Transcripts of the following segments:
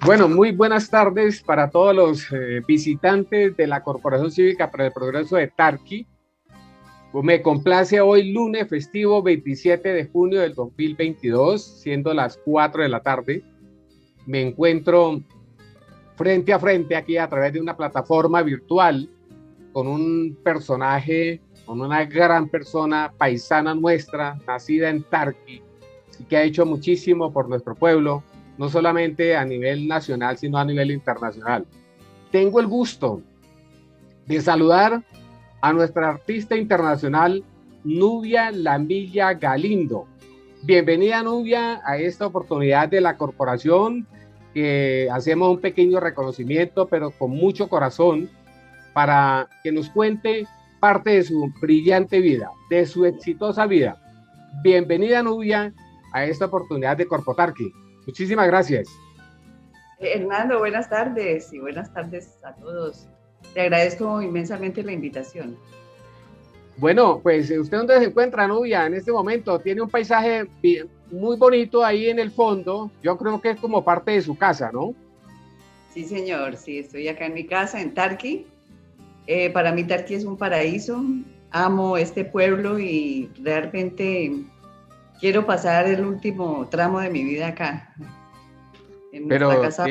Bueno, muy buenas tardes para todos los visitantes de la Corporación Cívica para el Progreso de Tarqui. Me complace hoy lunes festivo 27 de junio del 2022, siendo las 4 de la tarde. Me encuentro frente a frente aquí a través de una plataforma virtual con un personaje, con una gran persona paisana nuestra, nacida en Tarqui, y que ha hecho muchísimo por nuestro pueblo, no solamente a nivel nacional, sino a nivel internacional. Tengo el gusto de saludar a nuestra artista internacional, Nubia Lamilla Galindo. Bienvenida, Nubia, a esta oportunidad de la corporación, que hacemos un pequeño reconocimiento, pero con mucho corazón, para que nos cuente parte de su brillante vida, de su exitosa vida. Bienvenida, Nubia, a esta oportunidad de Corpotarqui. Muchísimas gracias. Hernando, buenas tardes y buenas tardes a todos. Te agradezco inmensamente la invitación. Bueno, pues ¿usted dónde se encuentra, Nubia, en este momento? Tiene un paisaje muy bonito ahí en el fondo. Yo creo que es como parte de su casa, ¿no? Sí, señor, sí, estoy acá en mi casa, en Tarqui. Para mí Tarqui es un paraíso. Amo este pueblo y realmente quiero pasar el último tramo de mi vida acá, en nuestra Pero casa.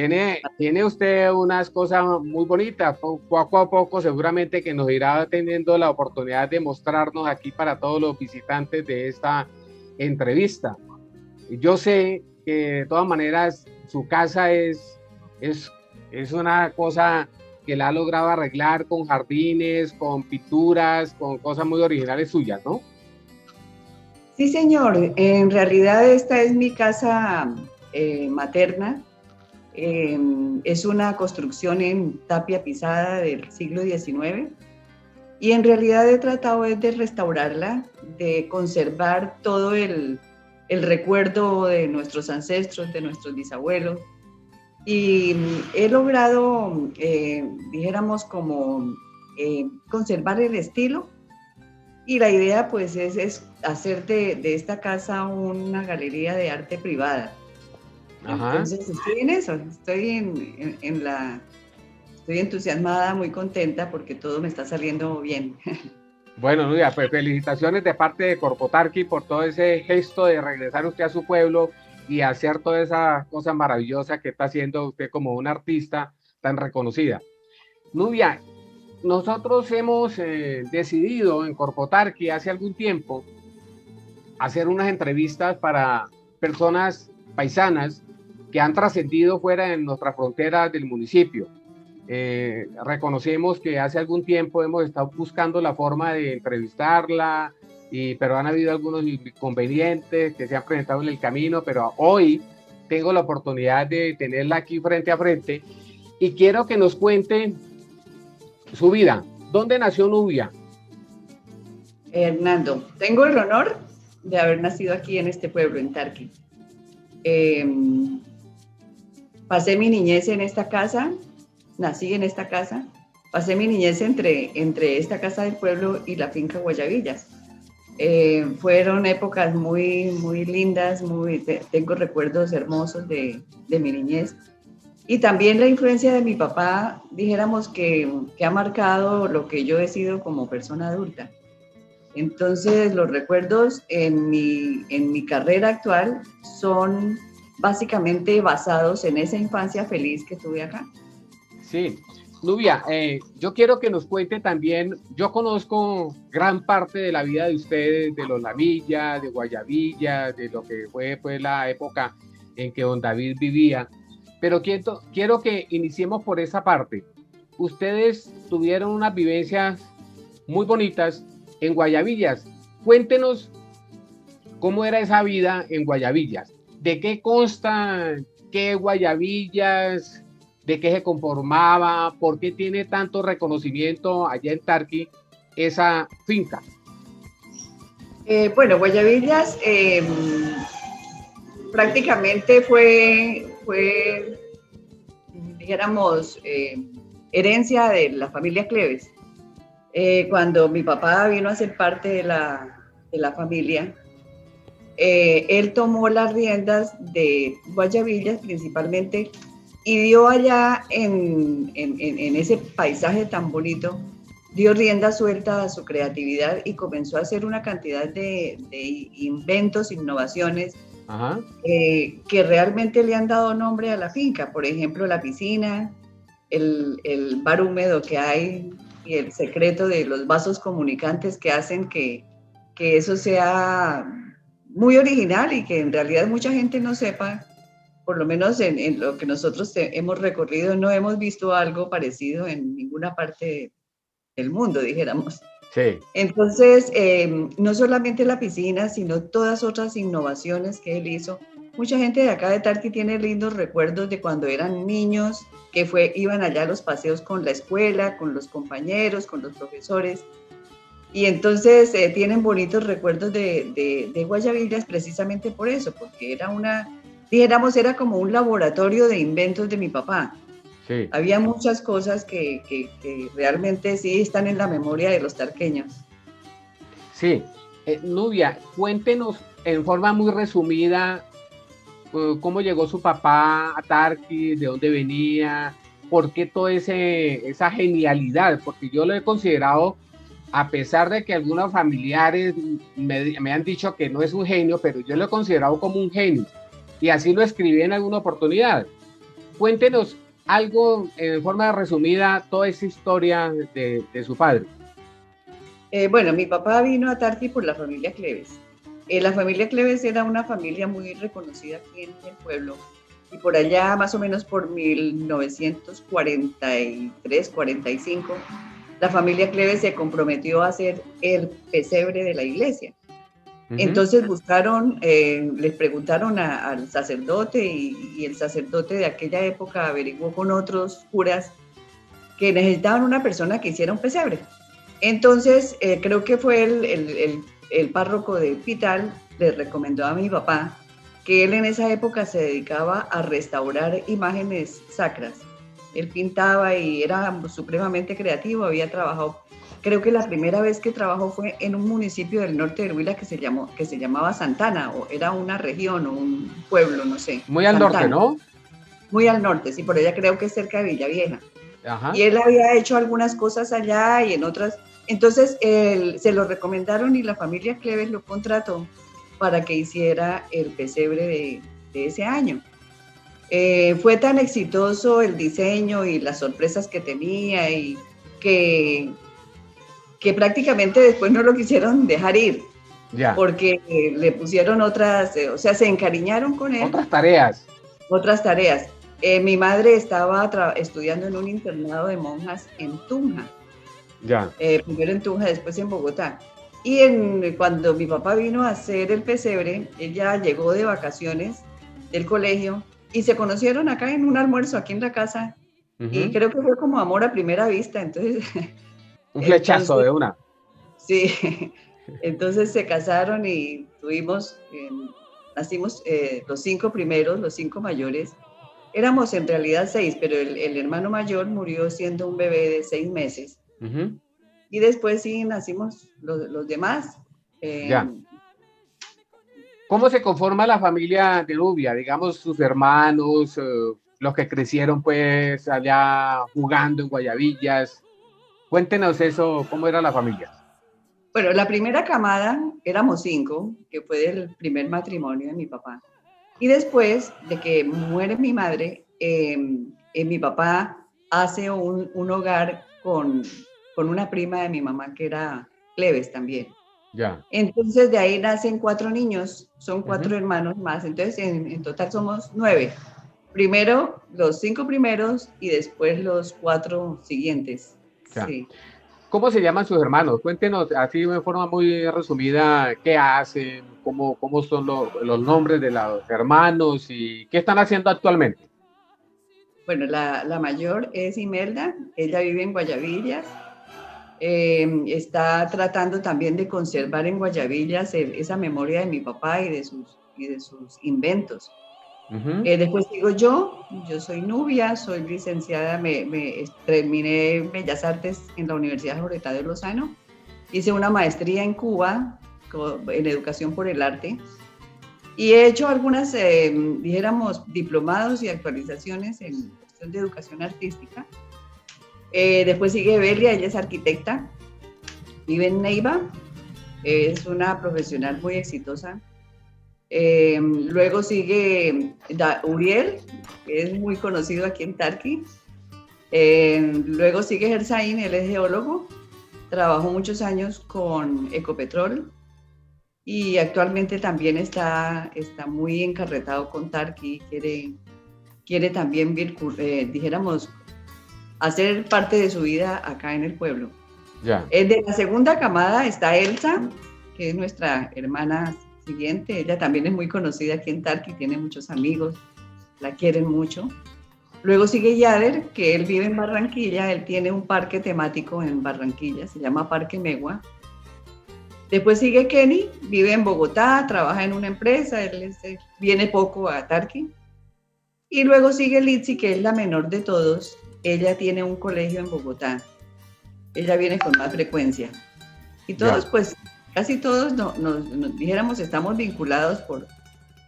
tiene usted unas cosas muy bonitas. Poco a poco seguramente que nos irá teniendo la oportunidad de mostrarnos aquí para todos los visitantes de esta entrevista. Yo sé que de todas maneras su casa es, es una cosa que la ha logrado arreglar con jardines, con pinturas, con cosas muy originales suyas, ¿no? Sí, señor, en realidad esta es mi casa materna. Es una construcción en tapia pisada del siglo XIX y en realidad he tratado de restaurarla, de conservar todo el recuerdo de nuestros ancestros, de nuestros bisabuelos y he logrado, dijéramos, como conservar el estilo y la idea pues es hacer de esta casa una galería de arte privada. Ajá. Entonces estoy en eso, estoy estoy entusiasmada, muy contenta porque todo me está saliendo bien. Bueno, Nuria, pues felicitaciones de parte de Corpotarqui por todo ese gesto de regresar usted a su pueblo y hacer toda esa cosa maravillosa que está haciendo usted como una artista tan reconocida. Nubia, nosotros hemos decidido en Corpotarqui hace algún tiempo hacer unas entrevistas para personas paisanas que han trascendido fuera de nuestras fronteras del municipio. Reconocemos que hace algún tiempo hemos estado buscando la forma de entrevistarla, pero han habido algunos inconvenientes que se han presentado en el camino, pero hoy tengo la oportunidad de tenerla aquí frente a frente y quiero que nos cuente su vida. ¿Dónde nació Nubia? Hernando, tengo el honor de haber nacido aquí en este pueblo, en Tarqui. Eh, Pasé mi niñez en esta casa, nací en esta casa, pasé mi niñez entre esta casa del pueblo y la finca Guayavillas. Fueron épocas muy lindas, tengo recuerdos hermosos de mi niñez. Y también la influencia de mi papá, dijéramos que ha marcado lo que yo he sido como persona adulta. Entonces, los recuerdos en mi carrera actual son básicamente basados en esa infancia feliz que tuve acá. Sí, Nubia, yo quiero que nos cuente también, yo conozco gran parte de la vida de ustedes, de los Lamilla, de Guayavilla, de lo que fue pues, la época en que don David vivía, pero quiero que iniciemos por esa parte. Ustedes tuvieron unas vivencias muy bonitas en Guayavillas. Cuéntenos cómo era esa vida en Guayavillas, de qué consta, qué Guayavillas, de qué se conformaba, por qué tiene tanto reconocimiento allá en Tarqui esa finca. Bueno, Guayavillas prácticamente fue dijéramos, herencia de la familia Cleves. Cuando mi papá vino a ser parte de la familia, él tomó las riendas de Guayavillas, principalmente y dio allá en ese paisaje tan bonito, dio rienda suelta a su creatividad y comenzó a hacer una cantidad de inventos, innovaciones, que realmente le han dado nombre a la finca. Por ejemplo, la piscina, el bar húmedo que hay y el secreto de los vasos comunicantes que hacen que eso sea muy original y que en realidad mucha gente no sepa. Por lo menos en lo que nosotros hemos recorrido, no hemos visto algo parecido en ninguna parte del mundo, dijéramos. Sí. Entonces, no solamente la piscina, sino todas otras innovaciones que él hizo. Mucha gente de acá de Tarqui tiene lindos recuerdos de cuando eran niños, que iban allá a los paseos con la escuela, con los compañeros, con los profesores. Y entonces tienen bonitos recuerdos de Guayabillas precisamente por eso, porque dijéramos, era como un laboratorio de inventos de mi papá. Sí. Había muchas cosas que realmente sí están en la memoria de los tarqueños. Sí. Nubia, cuéntenos en forma muy resumida cómo llegó su papá a Tarqui, de dónde venía, por qué toda esa genialidad, porque yo lo he considerado, a pesar de que algunos familiares me han dicho que no es un genio, pero yo lo he considerado como un genio, y así lo escribí en alguna oportunidad. Cuéntenos algo en forma resumida, toda esa historia de su padre. Bueno, mi papá vino a Tarqui por la familia Cleves. La familia Cleves era una familia muy reconocida aquí en el pueblo, y por allá más o menos por 1943-45, la familia Cleves se comprometió a hacer el pesebre de la iglesia. Entonces les preguntaron al sacerdote y el sacerdote de aquella época averiguó con otros curas que necesitaban una persona que hiciera un pesebre. Entonces creo que fue el párroco de Pital, le recomendó a mi papá que él en esa época se dedicaba a restaurar imágenes sacras. Él pintaba y era supremamente creativo, había trabajado. Creo que la primera vez que trabajó fue en un municipio del norte de Huila que se llamaba Santana, o era una región o un pueblo, no sé. Muy al Santana. Norte, ¿no? Muy al norte, sí, por allá creo que es cerca de Villavieja. Ajá. Y él había hecho algunas cosas allá y en otras. Entonces se lo recomendaron y la familia Cleves lo contrató para que hiciera el pesebre de ese año. Fue tan exitoso el diseño y las sorpresas que tenía y que prácticamente después no lo quisieron dejar ir, porque le pusieron otras, o sea, se encariñaron con él. Otras tareas. Mi madre estaba estudiando en un internado de monjas en Tunja. Primero en Tunja, después en Bogotá. Y cuando mi papá vino a hacer el pesebre, ella llegó de vacaciones del colegio y se conocieron acá en un almuerzo aquí en la casa. Y creo que fue como amor a primera vista, entonces... Un flechazo de una. Sí, entonces se casaron y nacimos los 5 primeros, los 5 mayores. Éramos en realidad 6, pero el hermano mayor murió siendo un bebé de 6 meses. Y después sí nacimos los demás. ¿Cómo se conforma la familia de Nubia? Digamos, sus hermanos, los que crecieron pues allá jugando en Guayabillas. Cuéntenos eso, ¿cómo era la familia? Bueno, la primera camada éramos 5, que fue del primer matrimonio de mi papá. Y después de que muere mi madre, mi papá hace un hogar con una prima de mi mamá que era Cleves también. Entonces de ahí nacen 4 niños, son 4 hermanos más, entonces en total somos 9. Primero los 5 primeros y después los 4 siguientes. Sí. ¿Cómo se llaman sus hermanos? Cuéntenos así de forma muy resumida qué hacen, cómo son los nombres de los hermanos y qué están haciendo actualmente. Bueno, la mayor es Imelda, ella vive en Guayabillas. Está tratando también de conservar en Guayabillas esa memoria de mi papá y de sus inventos. Después sigo yo soy Nubia, soy licenciada, terminé Bellas Artes en la Universidad Jorge Tadeo Lozano, hice una maestría en Cuba en Educación por el Arte Y he hecho algunas, dijéramos, diplomados y actualizaciones en cuestión de educación artística. Después sigue Belia, ella es arquitecta, vive en Neiva, es una profesional muy exitosa. Luego sigue Uriel, que es muy conocido aquí en Tarqui. Luego sigue Gersain, él es geólogo, trabajó muchos años con Ecopetrol y actualmente también está muy encarretado con Tarqui, quiere también, dijéramos, hacer parte de su vida acá en el pueblo. Ya. De la segunda camada está Elsa, que es nuestra hermana siguiente. Ella también es muy conocida aquí en Tarqui, tiene muchos amigos, la quieren mucho. Luego sigue Yader, que él vive en Barranquilla, él tiene un parque temático en Barranquilla, se llama Parque Megua. Después sigue Kenny, vive en Bogotá, trabaja en una empresa, él viene poco a Tarqui. Y luego sigue Litsi, que es la menor de todos, ella tiene un colegio en Bogotá, ella viene con más frecuencia. Y todos, pues, casi todos nos dijéramos, estamos vinculados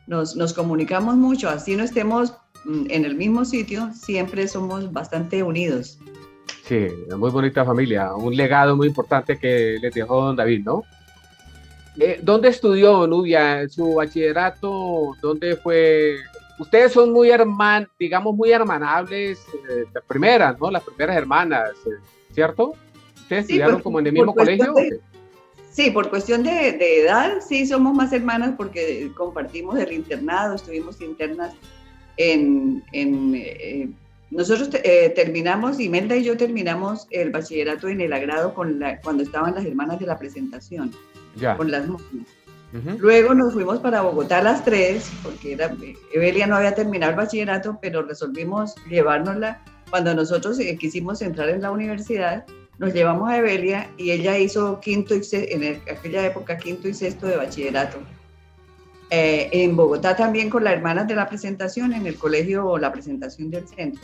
nos comunicamos mucho, así no estemos en el mismo sitio, siempre somos bastante unidos. Sí, muy bonita familia, un legado muy importante que les dejó don David, ¿no? ¿Dónde estudió, Nubia, su bachillerato? ¿Dónde fue? Ustedes son muy digamos, muy hermanables, las primeras, ¿no? Las primeras hermanas, ¿cierto? ¿Ustedes estudiaron como en el mismo colegio? Sí, por cuestión de edad, sí, somos más hermanas porque compartimos el internado, estuvimos internas nosotros terminamos, Imelda y yo terminamos el bachillerato en el agrado cuando estaban las hermanas de la presentación, con las monjas. Luego nos fuimos para Bogotá las tres, porque Evelia no había terminado el bachillerato, pero resolvimos llevárnosla. Cuando nosotros quisimos entrar en la universidad, nos llevamos a Evelia y ella hizo en aquella época quinto y sexto de bachillerato. En Bogotá también con las hermanas de la presentación, en el colegio La Presentación del Centro.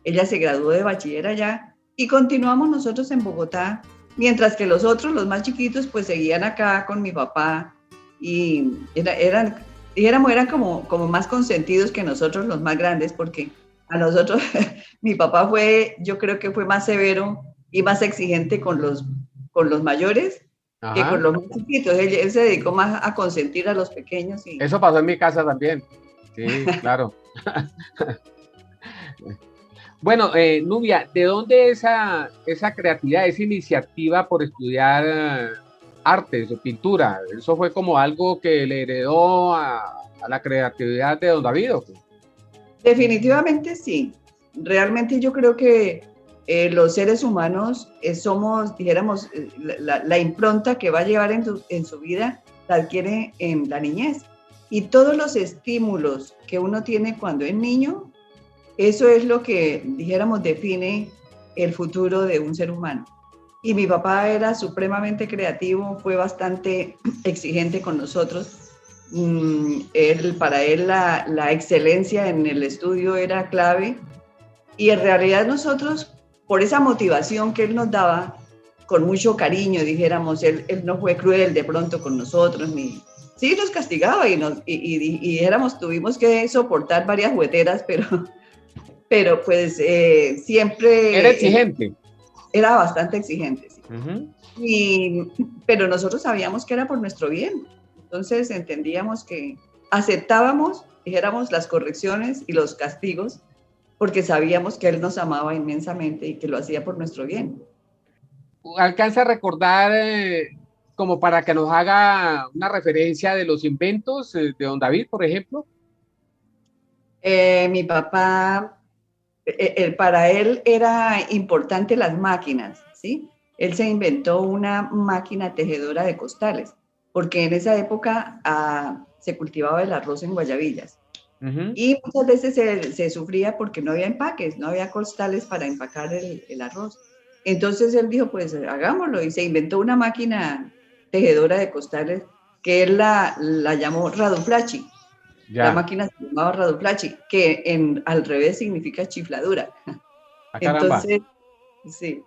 Ella se graduó de bachiller allá y continuamos nosotros en Bogotá, mientras que los otros, los más chiquitos, pues seguían acá con mi papá y eran como más consentidos que nosotros los más grandes, porque a nosotros mi papá yo creo que fue más severo y más exigente con los mayores. Ajá. Que con los más chiquitos, él se dedicó más a consentir a los pequeños. Eso pasó en mi casa también, sí, claro. Bueno, Nubia, ¿de dónde esa creatividad, esa iniciativa por estudiar artes o pintura? ¿Eso fue como algo que le heredó a la creatividad de don David? Definitivamente sí. Realmente yo creo que los seres humanos somos, dijéramos, la impronta que va a llevar en su vida la adquiere en la niñez. Y todos los estímulos que uno tiene cuando es niño, eso es lo que, dijéramos, define el futuro de un ser humano. Y mi papá era supremamente creativo, fue bastante exigente con nosotros. Para él la excelencia en el estudio era clave. Y en realidad nosotros, por esa motivación que él nos daba, con mucho cariño, dijéramos, él no fue cruel de pronto con nosotros, sí nos castigaba y dijéramos, tuvimos que soportar varias jugueteras, pero pues siempre... Era exigente. Era bastante exigente, sí. Pero nosotros sabíamos que era por nuestro bien, entonces entendíamos que aceptábamos, dijéramos, las correcciones y los castigos, porque sabíamos que él nos amaba inmensamente y que lo hacía por nuestro bien. ¿Alcanza a recordar, como para que nos haga una referencia de los inventos de don David, por ejemplo? Mi papá, para él era importante las máquinas, ¿sí? Él se inventó una máquina tejedora de costales, porque en esa época se cultivaba el arroz en Guayabillas. Y muchas veces se sufría porque no había empaques, no había costales para empacar el arroz. Entonces él dijo, pues hagámoslo, y se inventó una máquina tejedora de costales que él la llamó Raduflachi. La máquina se llamaba Raduflachi, que al revés significa chifladura. Entonces, sí.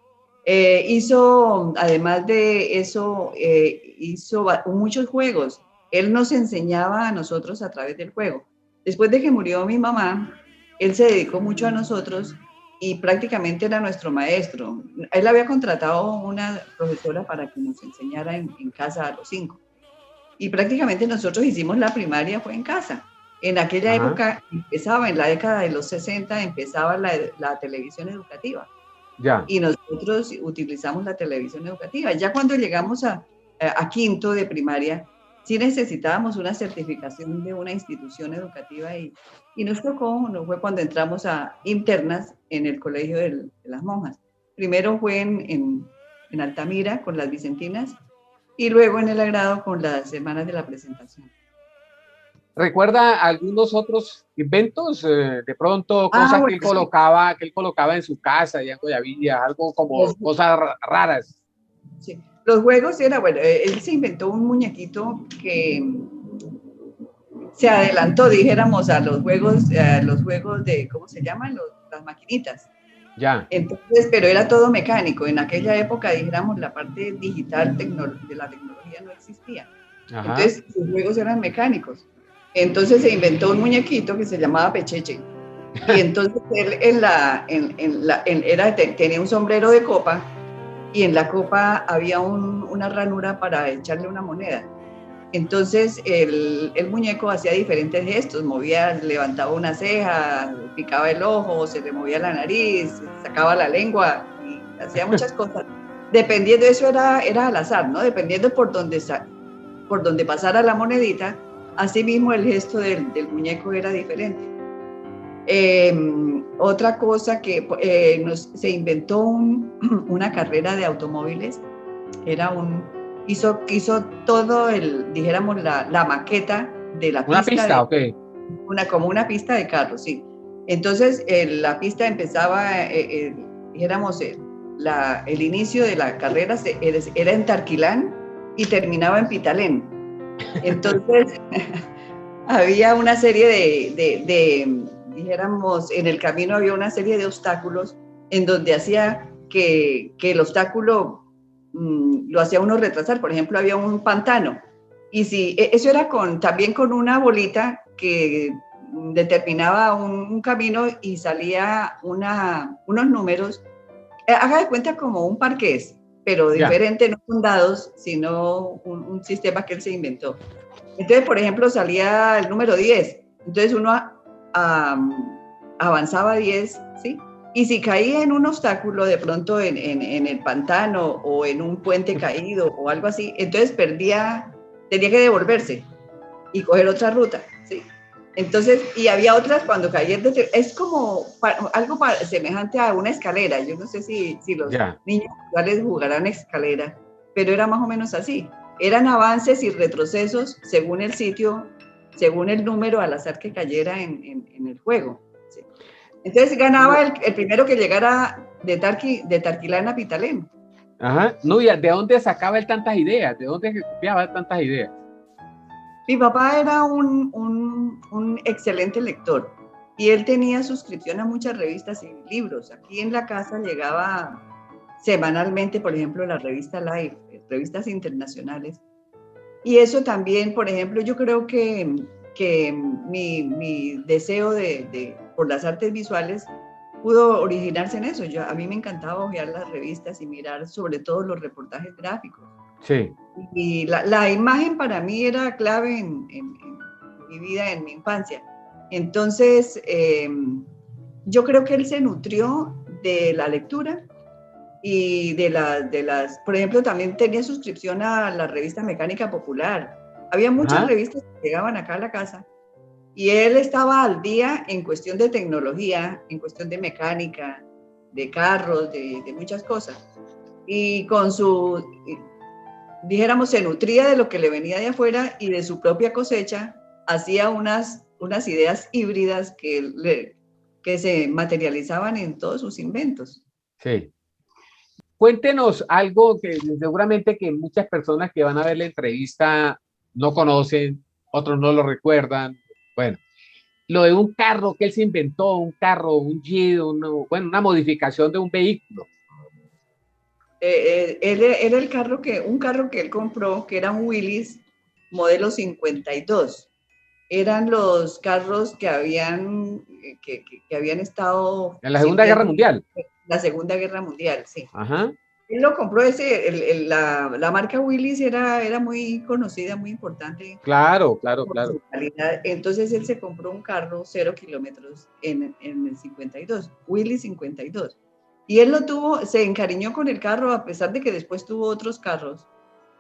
Además de eso, hizo muchos juegos. Él nos enseñaba a nosotros a través del juego. Después de que murió mi mamá, él se dedicó mucho a nosotros y prácticamente era nuestro maestro. Él había contratado una profesora para que nos enseñara en casa a los 5. Y prácticamente nosotros hicimos la primaria fue en casa. En aquella Ajá, época empezaba, en la década de los 60, empezaba la televisión educativa ya. y nosotros utilizamos la televisión educativa. Ya cuando llegamos a quinto de primaria, sí necesitábamos una certificación de una institución educativa y nos tocó, no fue cuando entramos a internas en el Colegio de las Monjas. Primero fue en Altamira con las Vicentinas y luego en el agrado con las Hermanas de la Presentación. ¿Recuerda algunos otros inventos? De pronto, Ah, cosas bueno, sí. que él colocaba en su casa, ya en Guayavilla, algo como Los, cosas raras. sí. Los juegos era, bueno, él se inventó un muñequito que se adelantó, dijéramos, a los juegos de, ¿cómo se llaman? Las maquinitas. Ya. Entonces, pero era todo mecánico. En aquella época, dijéramos, la parte digital de la tecnología no existía. Ajá. Entonces, sus juegos eran mecánicos. Entonces se inventó un muñequito que se llamaba Pecheche. Y entonces él tenía un sombrero de copa y en la copa había una ranura para echarle una moneda. Entonces el muñeco hacía diferentes gestos, movía, levantaba una ceja, picaba el ojo, se le movía la nariz, sacaba la lengua y hacía muchas cosas. Dependiendo, eso era al azar, ¿no? Dependiendo por donde pasara la monedita, así mismo el gesto del muñeco era diferente. Otra cosa que se inventó una carrera de automóviles, era hizo todo dijéramos, la maqueta de la Una pista, pista, ok. como una pista de carros, sí. Entonces, la pista empezaba, dijéramos, el inicio de la carrera era en Tarquilán y terminaba en Pitalén. Entonces, había una serie dijéramos, en el camino había una serie de obstáculos en donde hacía que el obstáculo lo hacía uno retrasar. Por ejemplo, había un pantano. Y si eso era también con una bolita que determinaba un camino y salía unos números. Haga de cuenta como un parqués, pero Ya. diferente, no con dados, sino un sistema que él se inventó. Entonces, por ejemplo, salía el número 10. Entonces uno avanzaba 10, ¿sí? Y si caía en un obstáculo, de pronto en el pantano o en un puente caído o algo así, entonces tenía que devolverse y coger otra ruta, ¿sí? Entonces, y había otras cuando caía, es como algo semejante a una escalera. Yo no sé si los Ya. niños actuales jugarán escalera, pero era más o menos así. Eran avances y retrocesos según el sitio, según el número al azar que cayera en el juego. ¿Sí? Entonces ganaba No, el primero que llegara de Tarquilán a Pitalén. ajá. No, ¿y de dónde sacaba él tantas ideas? ¿De dónde copiaba tantas ideas? Mi papá era un excelente lector y él tenía suscripción a muchas revistas y libros. Aquí en la casa llegaba semanalmente, por ejemplo, la revista Life, revistas internacionales. Y eso también, por ejemplo, yo creo que mi deseo por las artes visuales pudo originarse en eso. A mí me encantaba hojear las revistas y mirar sobre todo los reportajes gráficos. Sí. Y la imagen para mí era clave en mi vida, en mi infancia. Entonces, yo creo que él se nutrió de la lectura y por ejemplo, también tenía suscripción a la revista Mecánica Popular. Había muchas Ajá. revistas que llegaban acá a la casa y él estaba al día en cuestión de tecnología, en cuestión de mecánica, de carros, de muchas cosas. Y dijéramos, se nutría de lo que le venía de afuera y de su propia cosecha, hacía unas ideas híbridas que se materializaban en todos sus inventos. Sí. Cuéntenos algo que seguramente que muchas personas que van a ver la entrevista no conocen, otros no lo recuerdan. Bueno, lo de un carro que él se inventó, un carro, un Jeep, bueno, una modificación de un vehículo. Él era un carro que él compró, que era un Willys, modelo 52. Eran los carros que habían, que habían estado En la Segunda Guerra sirviendo Mundial. en la Segunda Guerra Mundial, sí. Ajá. Él lo compró, la marca Willys era muy conocida, muy importante Claro, claro, por claro. su calidad. Entonces él se compró un carro 0 kilómetros en el 52, Willys 52. Y él lo tuvo, se encariñó con el carro, a pesar de que después tuvo otros carros,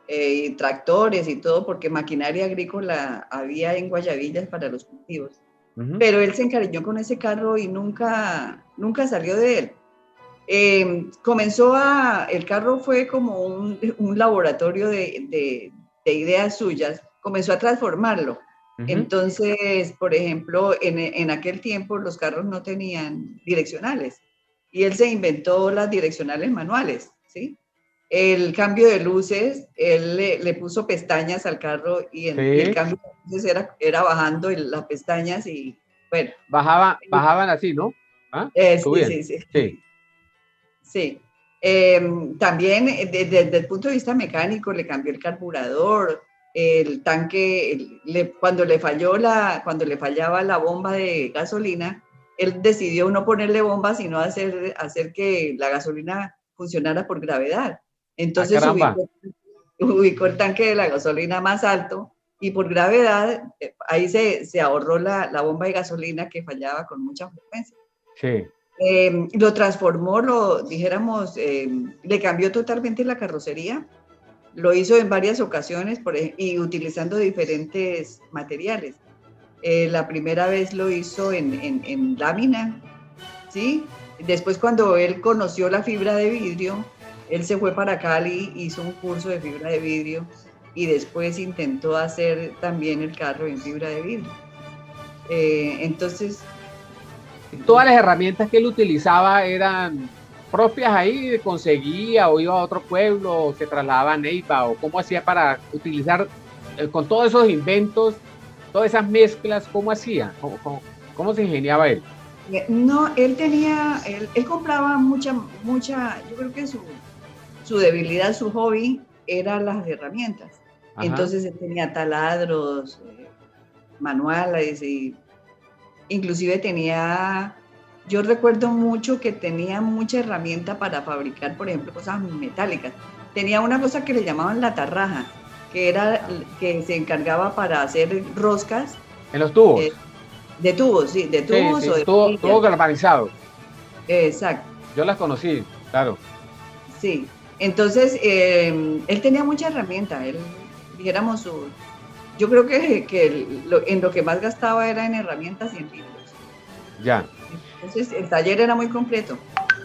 y tractores y todo, porque maquinaria agrícola había en Guayabillas para los cultivos. Pero él se encariñó con ese carro y nunca salió de él. El carro fue como un laboratorio de ideas suyas, comenzó a transformarlo. Entonces, por ejemplo, en aquel tiempo los carros no tenían direccionales y él se inventó las direccionales manuales, ¿sí? El cambio de luces, él le puso pestañas al carro y el Sí. cambio de luces era bajando las pestañas y bueno. Bajaban así, ¿no? ¿Ah? Sí, Subían. sí, sí. Sí. Sí. También desde el punto de vista mecánico le cambió el carburador, el tanque, cuando le fallaba la bomba de gasolina, él decidió no ponerle bomba, sino hacer que la gasolina funcionara por gravedad. Ah, Entonces caramba. ubicó el tanque de la gasolina más alto y por gravedad ahí se ahorró la bomba de gasolina que fallaba con mucha frecuencia. Sí. Lo transformó, le cambió totalmente la carrocería, lo hizo en varias ocasiones y utilizando diferentes materiales. La primera vez lo hizo en lámina, ¿sí? Después cuando él conoció la fibra de vidrio, él se fue para Cali, hizo un curso de fibra de vidrio y después intentó hacer también el carro en fibra de vidrio. Entonces... Todas las herramientas que él utilizaba eran propias ahí, conseguía o iba a otro pueblo, o se trasladaba a Neiva, o cómo hacía para utilizar con todos esos inventos, todas esas mezclas, ¿cómo hacía? ¿Cómo se ingeniaba él? No, él compraba mucha, yo creo que su debilidad, su hobby, eran las herramientas. Ajá. Entonces él tenía taladros, manuales, y inclusive yo recuerdo mucho que tenía mucha herramienta para fabricar, por ejemplo, cosas metálicas. Tenía una cosa que le llamaban la tarraja, que se encargaba para hacer roscas. ¿En los tubos? De tubos, sí, de tubos, sí, o de tubo galvanizado. Exacto. Yo las conocí, claro. Sí, entonces él tenía mucha herramienta, dijéramos, yo creo que en lo que más gastaba era en herramientas y en libros. Ya. Entonces el taller era muy completo.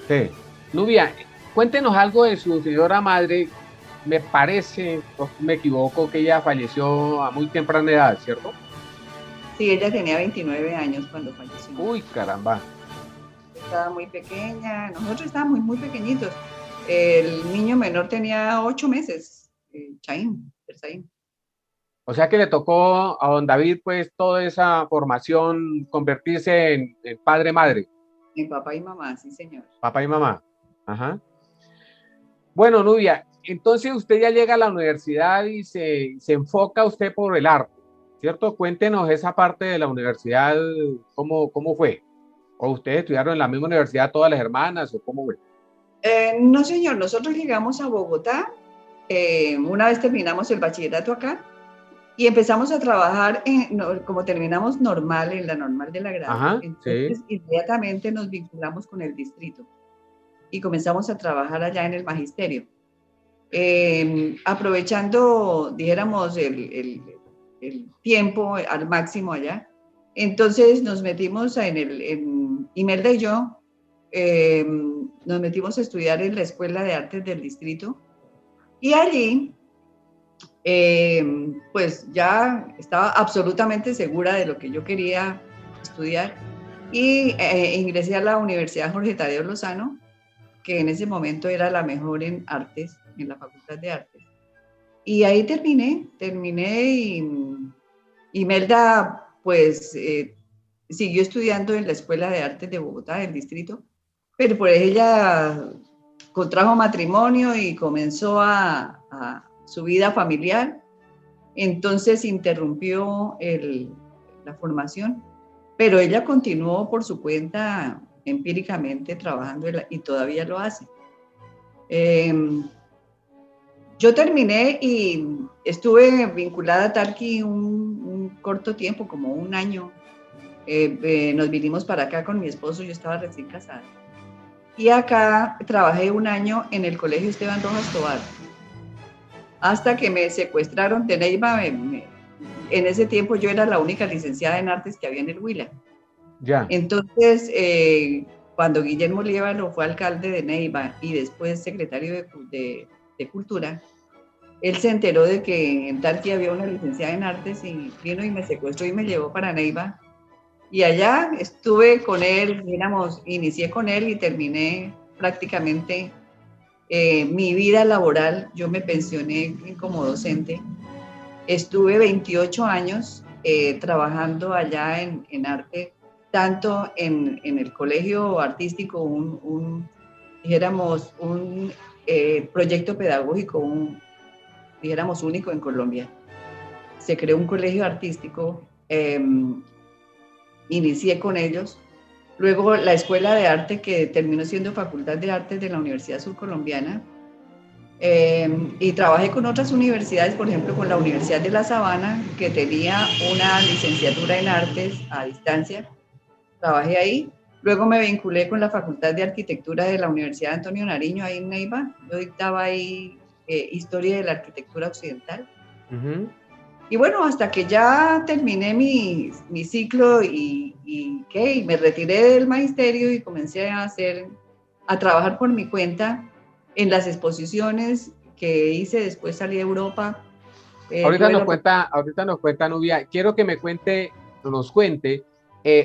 Sí. Nubia, cuéntenos algo de su señora madre. Me parece, o me equivoco, que ella falleció a muy temprana edad, ¿cierto? Sí, ella tenía 29 años cuando falleció. Uy, caramba. Estaba muy pequeña, nosotros estábamos muy pequeñitos. El niño menor tenía 8 meses, Chaín. O sea que le tocó a don David, pues, toda esa formación, convertirse en padre-madre. En papá y mamá, sí, señor. Papá y mamá. Ajá. Bueno, Nubia, entonces usted ya llega a la universidad y se enfoca usted por el arte, ¿cierto? Cuéntenos esa parte de la universidad, ¿cómo fue? ¿O ustedes estudiaron en la misma universidad todas las hermanas o cómo fue? No, señor, nosotros llegamos a Bogotá, una vez terminamos el bachillerato acá, y empezamos a trabajar, como terminamos normal, en la normal de la grado. Ajá, Entonces, sí. inmediatamente nos vinculamos con el distrito y comenzamos a trabajar allá en el magisterio. Aprovechando, dijéramos, el tiempo al máximo allá. Entonces nos metimos Imelda y yo, nos metimos a estudiar en la Escuela de Artes del Distrito y allí pues ya estaba absolutamente segura de lo que yo quería estudiar y ingresé a la Universidad Jorge Tadeo Lozano, que en ese momento era la mejor en artes, en la Facultad de Artes. Y ahí terminé y Melda pues siguió estudiando en la Escuela de Artes de Bogotá, del distrito, pero pues ella contrajo matrimonio y comenzó a su vida familiar. entonces interrumpió la formación, pero ella continuó por su cuenta empíricamente trabajando y todavía lo hace. Yo terminé y estuve vinculada a Tarqui un corto tiempo, como un año. Nos vinimos para acá con mi esposo, yo estaba recién casada. Y acá trabajé un año en el Colegio Esteban Rojas Tovar, hasta que me secuestraron de Neiva. En ese tiempo yo era la única licenciada en artes que había en el Huila. Ya. Entonces, cuando Guillermo Liévano fue alcalde de Neiva y después secretario de Cultura, él se enteró de que en Tarqui había una licenciada en artes y vino y me secuestró y me llevó para Neiva. Y allá estuve con él, digamos, inicié con él y terminé prácticamente mi vida laboral. Yo me pensioné como docente. Estuve 28 años trabajando allá en arte, tanto en el colegio artístico, dijéramos, un proyecto pedagógico, dijéramos, único en Colombia. Se creó un colegio artístico, inicié con ellos. Luego la Escuela de Arte, que terminó siendo Facultad de Artes de la Universidad Surcolombiana. Y trabajé con otras universidades, por ejemplo, con la Universidad de La Sabana, que tenía una licenciatura en artes a distancia. Trabajé ahí. Luego me vinculé con la Facultad de Arquitectura de la Universidad Antonio Nariño, ahí en Neiva. Yo dictaba ahí Historia de la Arquitectura Occidental. Y bueno, hasta que ya terminé mi ciclo y me retiré del magisterio y comencé a trabajar por mi cuenta en las exposiciones que hice. Después salí a Europa. Ahorita nos cuenta, Nubia. Quiero que nos cuente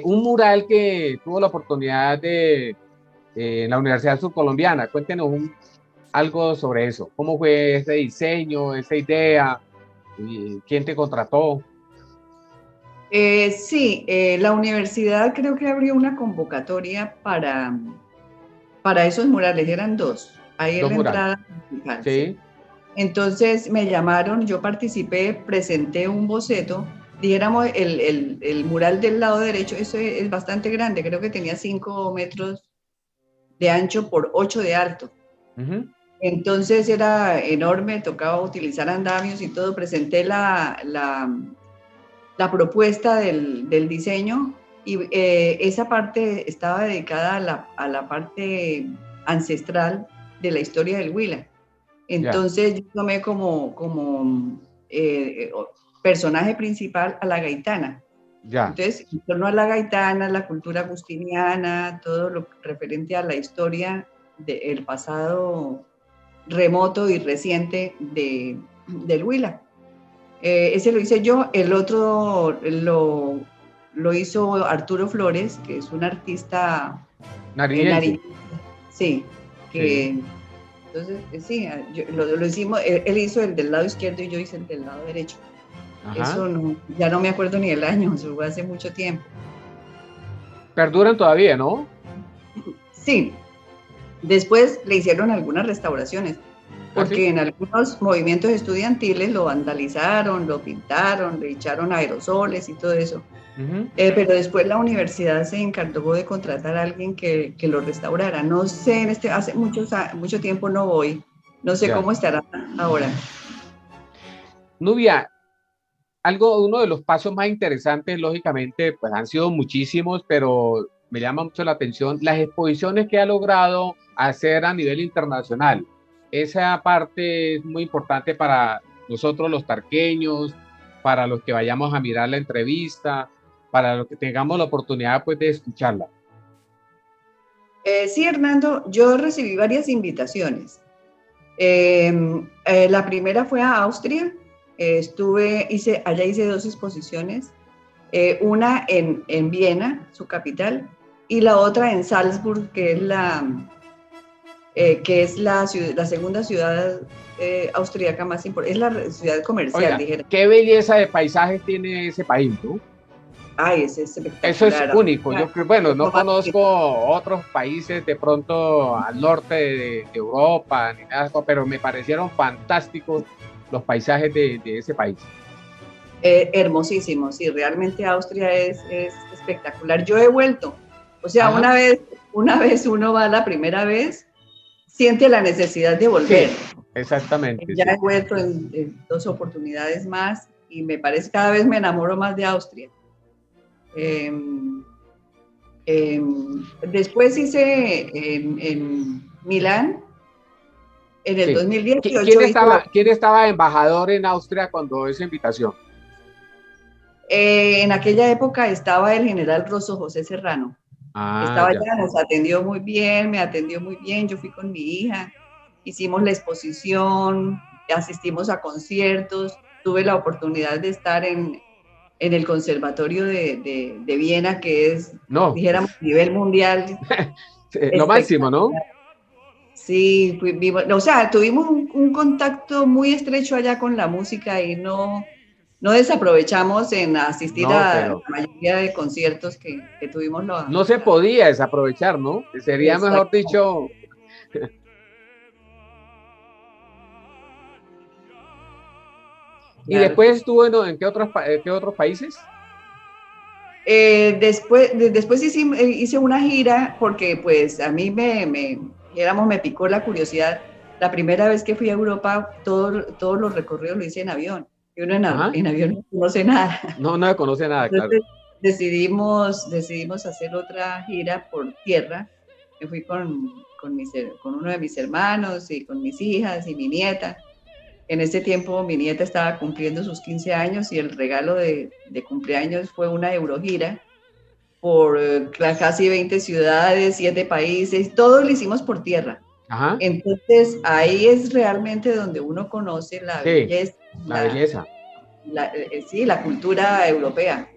un mural que tuvo la oportunidad de en la Universidad Subcolombiana. Cuéntenos algo sobre eso. ¿Cómo fue ese diseño, esa idea? ¿Quién te contrató? Sí, la universidad creo que abrió una convocatoria para esos murales, eran dos, ahí en Dos la murales. entrada principal. Sí. Sí. Entonces me llamaron, yo participé, presenté un boceto, dijéramos el mural del lado derecho, eso es bastante grande, creo que tenía 5 metros de ancho por 8 de alto. Entonces era enorme, tocaba utilizar andamios y todo. Presenté la propuesta del diseño y esa parte estaba dedicada a la parte ancestral de la historia del Huila. Entonces yo tomé como personaje principal a la gaitana. Entonces, en torno a la gaitana, la cultura agustiniana, todo lo referente a la historia del pasado remoto y reciente del Huila. Ese lo hice yo, el otro lo hizo Arturo Flores, que es un artista nariñense. Sí, que sí. Entonces, sí, lo hicimos, él hizo el del lado izquierdo y yo hice el del lado derecho. Ajá. Eso ya no me acuerdo ni el año, eso fue hace mucho tiempo. Perduran todavía, ¿no? Sí, después le hicieron algunas restauraciones, porque en algunos movimientos estudiantiles lo vandalizaron, lo pintaron, le echaron aerosoles y todo eso. Pero después la universidad se encargó de contratar a alguien que lo restaurara. No sé, hace mucho tiempo no voy, no sé cómo estará ahora. Nubia, uno de los pasos más interesantes, lógicamente, pues han sido muchísimos, pero me llama mucho la atención las exposiciones que ha logrado hacer a nivel internacional. Esa parte es muy importante para nosotros los tarqueños, para los que vayamos a mirar la entrevista, para los que tengamos la oportunidad pues de escucharla. Sí, Hernando, yo recibí varias invitaciones. La primera fue a Austria. Allá hice 2 exposiciones, una en Viena, su capital, y la otra en Salzburg, que es la segunda ciudad austríaca más importante, es la ciudad comercial. Oiga, dijera. Qué belleza de paisajes tiene ese país, ¿no? Ay, es espectacular. Eso es único. Yo creo, bueno, no conozco otros países de pronto al norte de Europa, ni nada, pero me parecieron fantásticos los paisajes de ese país. Hermosísimo, sí, realmente Austria es espectacular. Yo he vuelto, o sea, Ajá, una vez uno va la primera vez, siente la necesidad de volver. sí, exactamente, Ya sí. he vuelto en 2 oportunidades más y me parece, cada vez me enamoro más de Austria. Eh, Después hice en Milán, en el Sí. 2018 hice Quién estaba embajador en Austria cuando esa invitación? en aquella época estaba el general Rosso José Serrano. Ah, Estaba ya. allá, nos atendió muy bien, me atendió muy bien, yo fui con mi hija, hicimos la exposición, asistimos a conciertos, tuve la oportunidad de estar en el Conservatorio de Viena, que es, No, pues, dijéramos, a nivel mundial, lo máximo, ¿no? espectacular. Sí, o sea, tuvimos un contacto muy estrecho allá con la música y no desaprovechamos en asistir No, a la pero mayoría de conciertos que tuvimos no se podía desaprovechar, ¿no? Sería mejor exacto. dicho. ¿Y Claro después que sí. estuvo en qué otros países? Después hice una gira porque pues a mí dijéramos, me picó la curiosidad. La primera vez que fui a Europa, todos los recorridos lo hice en avión. Y uno Ajá. en avión no conoce nada. No, no se conoce nada, claro. Entonces decidimos hacer otra gira por tierra. Me fui con uno de mis hermanos y con mis hijas y mi nieta. En ese tiempo mi nieta estaba cumpliendo sus 15 años y el regalo de cumpleaños fue una Eurogira por casi 20 ciudades, 7 países, todo lo hicimos por tierra. Ajá. Entonces ahí es realmente donde uno conoce la Sí, belleza, la belleza. sí, la cultura europea.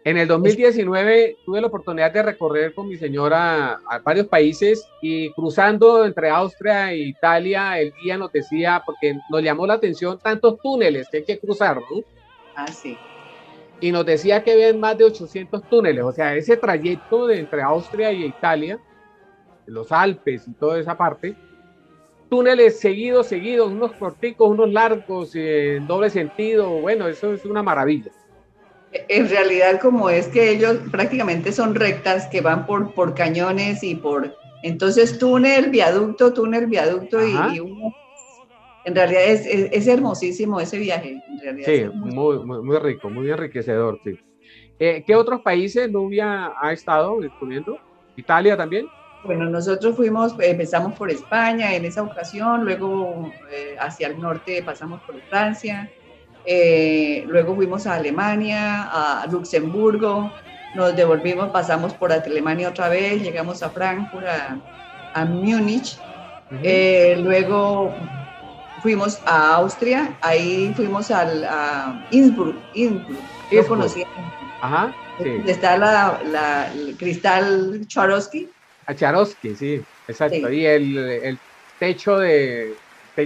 En el Es, 2019 tuve la oportunidad de recorrer con mi señora a varios países y cruzando entre Austria e Italia, el guía nos decía, porque nos llamó la atención tantos túneles que hay que cruzar, ¿no? sí. Y nos decía que había más de 800 túneles, o sea, ese trayecto de entre Austria y Italia, los Alpes y toda esa parte, túneles seguidos, unos corticos, unos largos, en doble sentido, bueno, eso es una maravilla. En realidad, como es que ellos prácticamente son rectas que van por cañones y entonces túnel, viaducto Ajá. y uno, en realidad es hermosísimo ese viaje, en realidad es Sí, hermoso. muy rico, muy enriquecedor, sí. ¿Qué otros países Nubia ha estado descubriendo? ¿Italia también? Bueno, nosotros empezamos por España en esa ocasión, luego hacia el norte pasamos por Francia, luego fuimos a Alemania, a Luxemburgo, nos devolvimos, pasamos por Alemania otra vez, llegamos a Frankfurt, a Múnich, Ujú. luego fuimos a Austria, ahí fuimos a Innsbruck, no Innsbruck. conocía, Ajá, sí. donde está el cristal Swarovski. A Charovsky, sí, exacto. Sí. Y el techo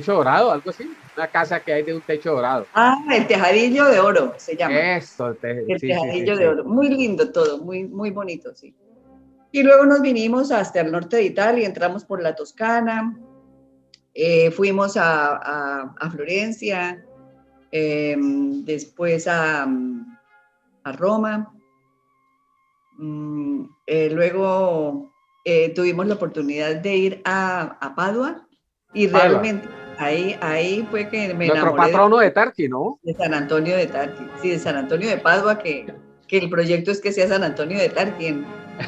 dorado, algo así. Una casa que hay de un techo dorado. El tejadillo de oro se llama. Eso, El sí, sí, sí, tejadillo de sí. oro. Muy lindo todo, muy bonito, sí. Y luego nos vinimos hasta el norte de Italia, entramos por la Toscana, fuimos a Florencia, después a Roma. Luego tuvimos la oportunidad de ir a Padua y Padua. realmente ahí fue que me Nuestro enamoré patrono de Tarqui, ¿no? de San Antonio de Tarqui, sí, de San Antonio de Padua, que el proyecto es que sea San Antonio de Tarqui,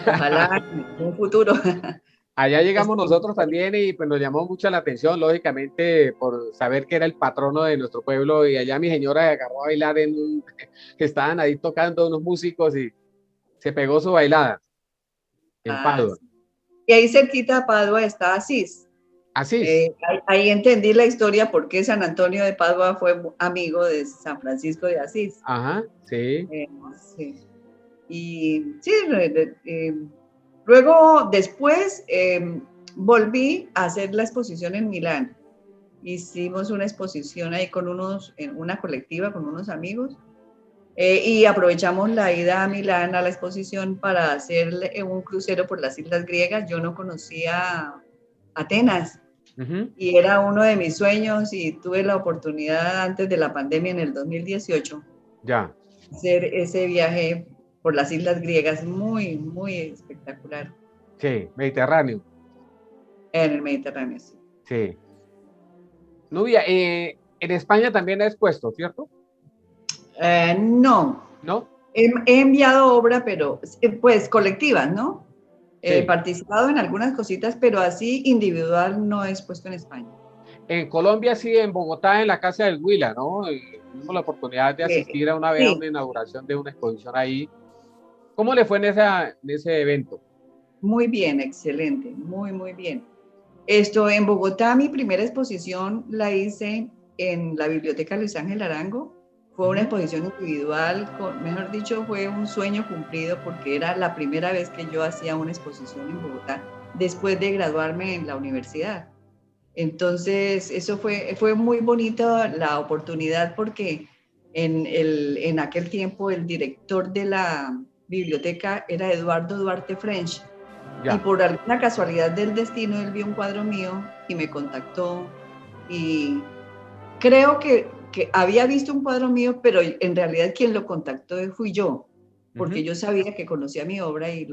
ojalá en un futuro. Allá llegamos nosotros también y pues nos llamó mucho la atención, lógicamente, por saber que era el patrono de nuestro pueblo y allá mi señora se agarró a bailar que estaban ahí tocando unos músicos y se pegó su bailada en Padua. Sí. Y ahí cerquita a Padua está Asís. Asís. Ahí entendí la historia por qué San Antonio de Padua fue amigo de San Francisco de Asís. Ajá, sí. Eh, sí. Y sí, luego después volví a hacer la exposición en Milán. Hicimos una exposición ahí en una colectiva con unos amigos y aprovechamos la ida a Milán a la exposición para hacer un crucero por las islas griegas. Yo no conocía Atenas Ujú. y era uno de mis sueños y tuve la oportunidad antes de la pandemia en el 2018 Ya. hacer ese viaje por las islas griegas muy, muy espectacular. Sí, Mediterráneo. En el Mediterráneo, sí. Sí. Nubia, en España también ha expuesto, ¿cierto? No, ¿No? he enviado obra, pero pues colectivas, ¿no? He Sí. participado en algunas cositas, pero así individual no he expuesto en España. En Colombia sí, en Bogotá, en la Casa del Huila, ¿no? Tuvimos la oportunidad de asistir a una vez a Sí, una inauguración de una exposición ahí. ¿Cómo le fue en ese evento? muy bien, excelente, muy, muy bien. Esto en Bogotá, mi primera exposición la hice en la Biblioteca Luis Ángel Arango. Fue una exposición individual, mejor dicho, fue un sueño cumplido porque era la primera vez que yo hacía una exposición en Bogotá después de graduarme en la universidad. Entonces, eso fue muy bonita la oportunidad porque en aquel tiempo el director de la biblioteca era Eduardo Duarte French y Ya. por alguna casualidad del destino él vio un cuadro mío y me contactó y creo que había visto un cuadro mío, pero en realidad quien lo contactó fui yo, porque yo sabía que conocía mi obra y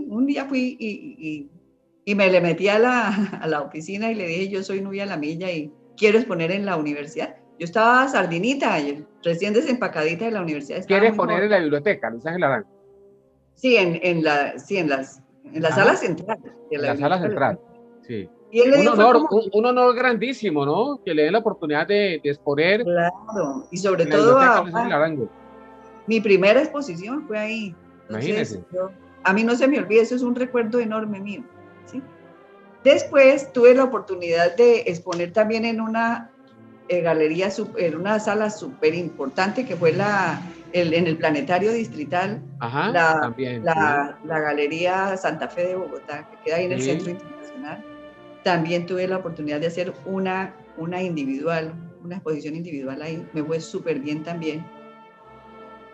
un día fui y me le metí a a la oficina y le dije, yo soy Nubia Lamilla y quiero exponer en la universidad. Yo estaba sardinita, recién desempacadita de la universidad, estaba ¿Quieres muy poner joven. en la biblioteca, Luis Ángel Arango? Sí, en la sala Ajá, central de en la la sala biblioteca. central. Sí. Y él le dio, fue como, Un honor grandísimo, ¿no? Que le den la oportunidad de exponer claro, y sobre en la todo biblioteca Luis Ángel ahora, Arango. mi primera exposición fue ahí. Entonces, Imagínese. a mí no se me olvida, eso es un recuerdo enorme mío, ¿sí? Después tuve la oportunidad de exponer también en una galería, en una sala súper importante que fue en el Planetario Distrital, Ajá, la, también, sí. la Galería Santa Fe de Bogotá, que queda ahí en el Centro Sí. Internacional. También tuve la oportunidad de hacer una individual, una exposición individual ahí, me fue súper bien también.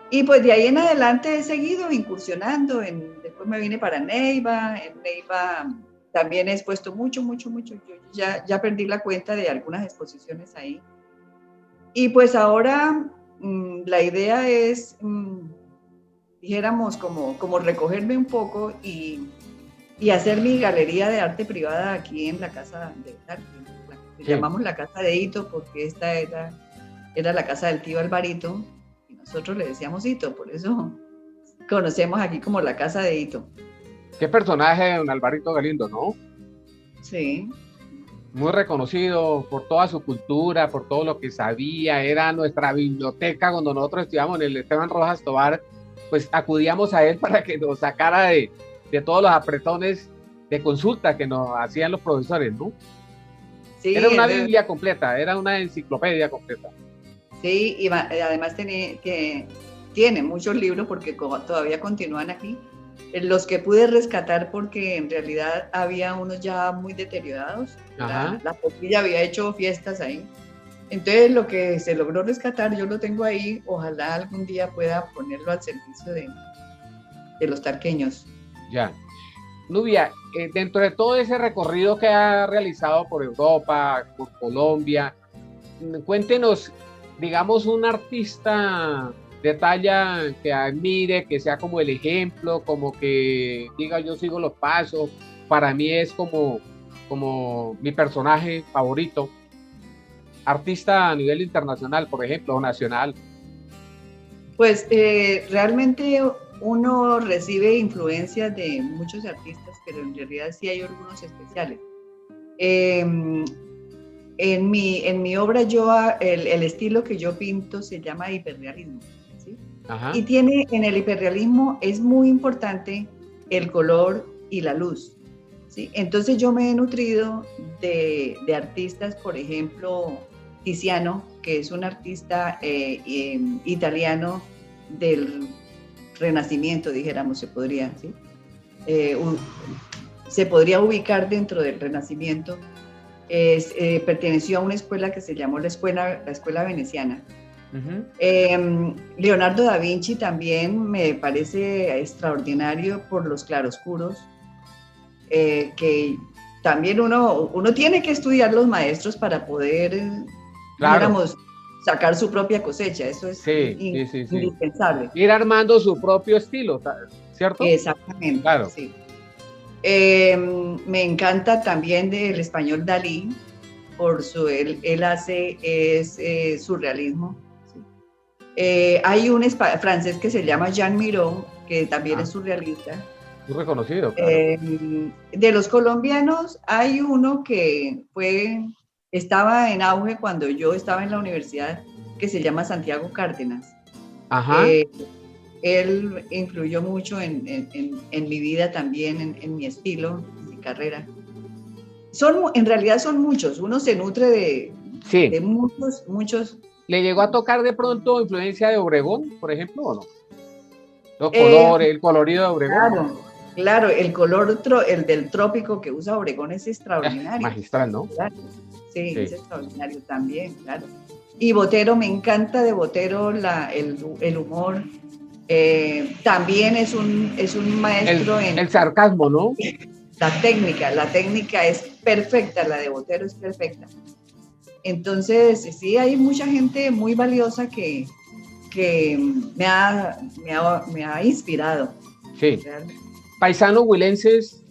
Y pues de ahí en adelante he seguido incursionando, después me vine para Neiva, en Neiva también he expuesto mucho, mucho, mucho, yo ya perdí la cuenta de algunas exposiciones ahí. Y pues ahora la idea es, dijéramos, como recogerme un poco y hacer mi galería de arte privada aquí en la casa de arte. Le Sí. llamamos la casa de Hito porque esta era la casa del tío Alvarito y nosotros le decíamos Hito, por eso conocemos aquí como la casa de Hito. Qué personaje, don Alvarito Galindo, ¿no? Sí. Muy reconocido por toda su cultura, por todo lo que sabía, era nuestra biblioteca cuando nosotros estudiamos en el Esteban Rojas Tobar, pues acudíamos a él para que nos sacara de todos los apretones de consulta que nos hacían los profesores, ¿no? Era Sí, una Biblia completa, era una enciclopedia completa. sí, y además tiene muchos libros porque todavía continúan aquí. Los que pude rescatar porque en realidad había unos ya muy deteriorados. Ajá. La poquilla había hecho fiestas ahí. Entonces lo que se logró rescatar yo lo tengo ahí. Ojalá algún día pueda ponerlo al servicio de los tarqueños. Ya. Nubia, dentro de todo ese recorrido que ha realizado por Europa, por Colombia, cuéntenos, digamos, un artista de talla que admire, que sea como el ejemplo, como que diga yo sigo los pasos, para mí es como mi personaje favorito, artista a nivel internacional, por ejemplo, o nacional. Pues realmente uno recibe influencias de muchos artistas, pero en realidad sí hay algunos especiales. En mi obra el estilo que yo pinto se llama hiperrealismo, ¿sí? Ajá. Y en el hiperrealismo es muy importante el color y la luz, ¿sí? Entonces yo me he nutrido de artistas, por ejemplo, Tiziano, que es un artista italiano del Renacimiento, dijéramos, ¿sí? Se podría ubicar dentro del Renacimiento. Perteneció a una escuela que se llamó la escuela veneciana. Leonardo da Vinci también me parece extraordinario por los claroscuros, que también uno tiene que estudiar los maestros para poder, Claro, dijéramos, sacar su propia cosecha, eso es Sí. indispensable. Ir armando su propio estilo, ¿cierto? Exactamente, claro. Sí. Me encanta también del español Dalí, él hace surrealismo. ¿Sí? Hay un francés que se llama Jean Miró, que también es surrealista. Muy reconocido, claro. De los colombianos hay uno que estaba en auge cuando yo estaba en la universidad, que se llama Santiago Cárdenas. Ajá. Él influyó mucho en mi vida también, en mi estilo, en mi carrera. En realidad son muchos, uno se nutre de muchos. ¿Le llegó a tocar de pronto influencia de Obregón, por ejemplo, o no? Los colores, el colorido de Obregón. Claro, el del trópico que usa Obregón es extraordinario. Magistral, ¿no? Claro. Sí, es extraordinario también, claro. Y Botero, me encanta de Botero el humor. También es un maestro en el sarcasmo, ¿no? La técnica es perfecta, la de Botero es perfecta. Entonces, sí, hay mucha gente muy valiosa que me ha inspirado. Sí. ¿Paisanos huilenses?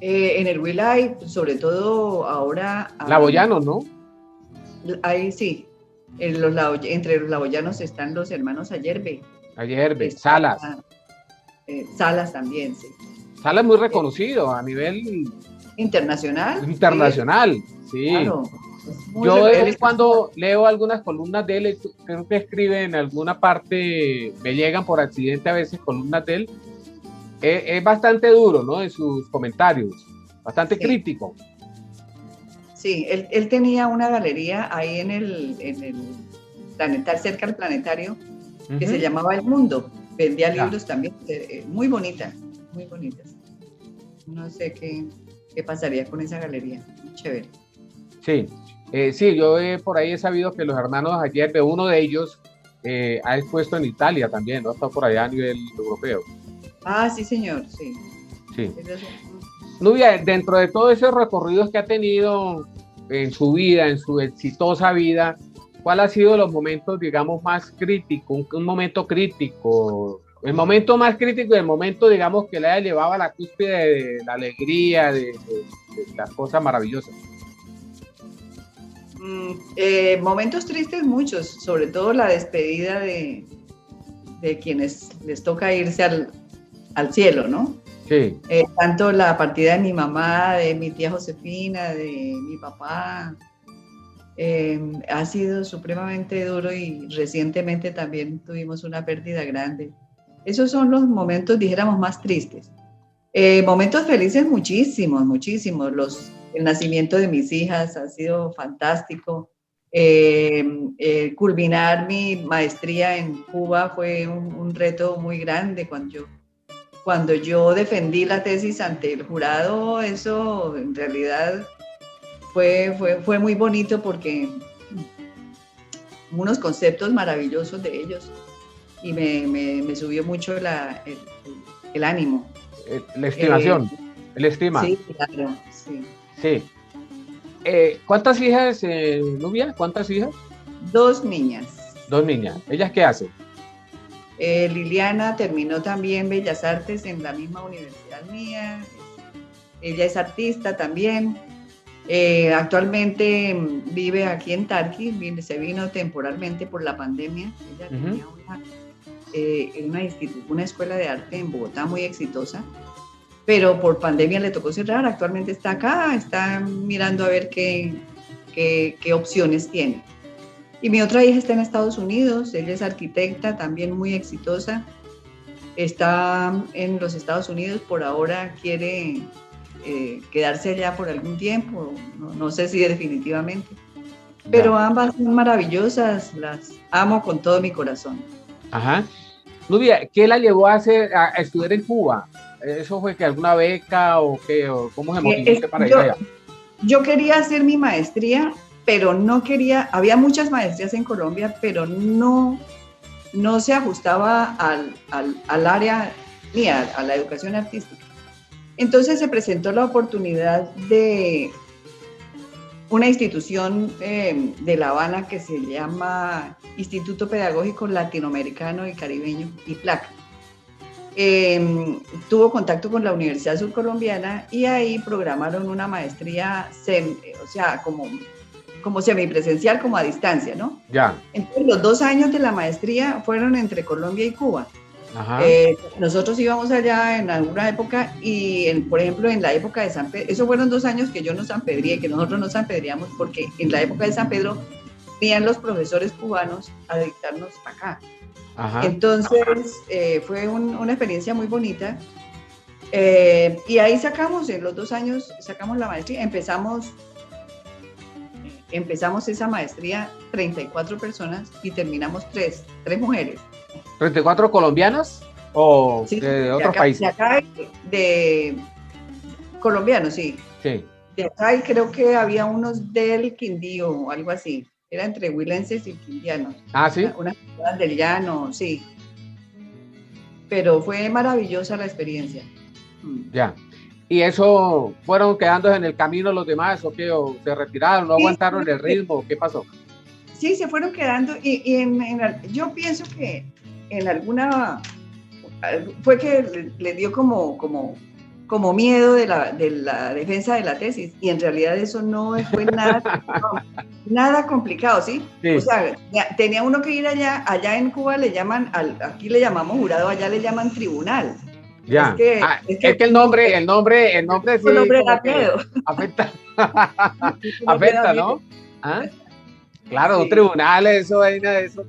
En el Huila, sobre todo ahora... Laboyanos, ¿no? Ahí sí. Entre los laboyanos están los hermanos Ayerbe. Salas. Salas también, sí. Salas muy reconocido a nivel... Internacional. Sí. Claro. Yo de vez en cuando leo algunas columnas de él, creo que escribe en alguna parte, me llegan por accidente a veces columnas de él, es bastante duro, ¿no? En sus comentarios, bastante crítico. Sí, él tenía una galería ahí en el planetario, cerca del planetario, que se llamaba El Mundo. Vendía libros también, muy bonitas. No sé qué pasaría con esa galería, chévere. Sí, yo por ahí he sabido que los hermanos ayer, de uno de ellos, ha expuesto en Italia también, ¿no? Está por allá a nivel europeo. Sí, señor, sí. Nubia, dentro de todos esos recorridos que ha tenido en su vida, en su exitosa vida, ¿cuál ha sido los momentos, digamos, más críticos? Un momento crítico, el momento más crítico y el momento, digamos, que le haya llevado a la cúspide de la alegría, de las cosas maravillosas. Momentos tristes muchos, sobre todo la despedida de quienes les toca irse al cielo, ¿no? Sí. Tanto la partida de mi mamá, de mi tía Josefina, de mi papá, ha sido supremamente duro, y recientemente también tuvimos una pérdida grande. Esos son los momentos, dijéramos, más tristes. Momentos felices muchísimos. El nacimiento de mis hijas ha sido fantástico. Culminar mi maestría en Cuba fue un reto muy grande. Cuando yo defendí la tesis ante el jurado, eso en realidad fue muy bonito, porque unos conceptos maravillosos de ellos, y me subió mucho el ánimo. La estimación, el estima. Sí, claro, sí. ¿Cuántas hijas, Nubia? ¿Cuántas hijas? 2 niñas. 2 niñas. ¿Ellas qué hacen? Liliana terminó también Bellas Artes en la misma universidad mía. Ella es artista también. Actualmente vive aquí en Tarqui, se vino temporalmente por la pandemia. Ella tenía una escuela de arte en Bogotá muy exitosa, pero por pandemia le tocó cerrar. Actualmente está acá, está mirando a ver qué opciones tiene. Y mi otra hija está en Estados Unidos, ella es arquitecta, también muy exitosa. Está en los Estados Unidos, por ahora quiere quedarse allá por algún tiempo, no sé si definitivamente. Pero ambas son maravillosas, las amo con todo mi corazón. Ajá. Nubia, ¿qué la llevó a estudiar en Cuba? ¿Eso fue que alguna beca o qué? O ¿cómo se motivó para ir allá? Yo quería hacer mi maestría, pero no quería, había muchas maestrías en Colombia, pero no se ajustaba al área mía, a la educación artística. Entonces se presentó la oportunidad de una institución de La Habana que se llama Instituto Pedagógico Latinoamericano y Caribeño, IPLAC. Tuvo contacto con la Universidad Surcolombiana y ahí programaron una maestría, o sea, como semipresencial, como a distancia, ¿no? Ya. Entonces, los 2 años de la maestría fueron entre Colombia y Cuba. Ajá. Nosotros íbamos allá en alguna época y, por ejemplo, en la época de San Pedro, esos fueron 2 años que yo no sanpedrié, que nosotros no sanpedriamos, porque en la época de San Pedro venían los profesores cubanos a dictarnos acá. Ajá. Entonces, fue una experiencia muy bonita. Y ahí sacamos, en los 2 años, sacamos la maestría, empezamos esa maestría 34 personas y terminamos 3 mujeres. ¿34 colombianas o sí, de otros países? De acá, de colombianos, sí. Sí. De acá y creo que había unos del Quindío o algo así. Era entre huilenses y quindianos. Ah, sí. Unas personas del llano, sí. Pero fue maravillosa la experiencia. Ya. ¿Y eso fueron quedándose en el camino los demás o qué? ¿O se retiraron, no aguantaron el ritmo? ¿Qué pasó? Sí, se fueron quedando y yo pienso que en alguna fue que le dio como miedo de la defensa de la tesis y en realidad eso no fue nada complicado, ¿sí? Sí. O sea, tenía uno que ir allá en Cuba le llaman, aquí le llamamos jurado, allá le llaman tribunal. Ya. Es que el nombre sí. El nombre da miedo. Afecta, ¿no? ¿Ah? Claro, sí. Un tribunal, eso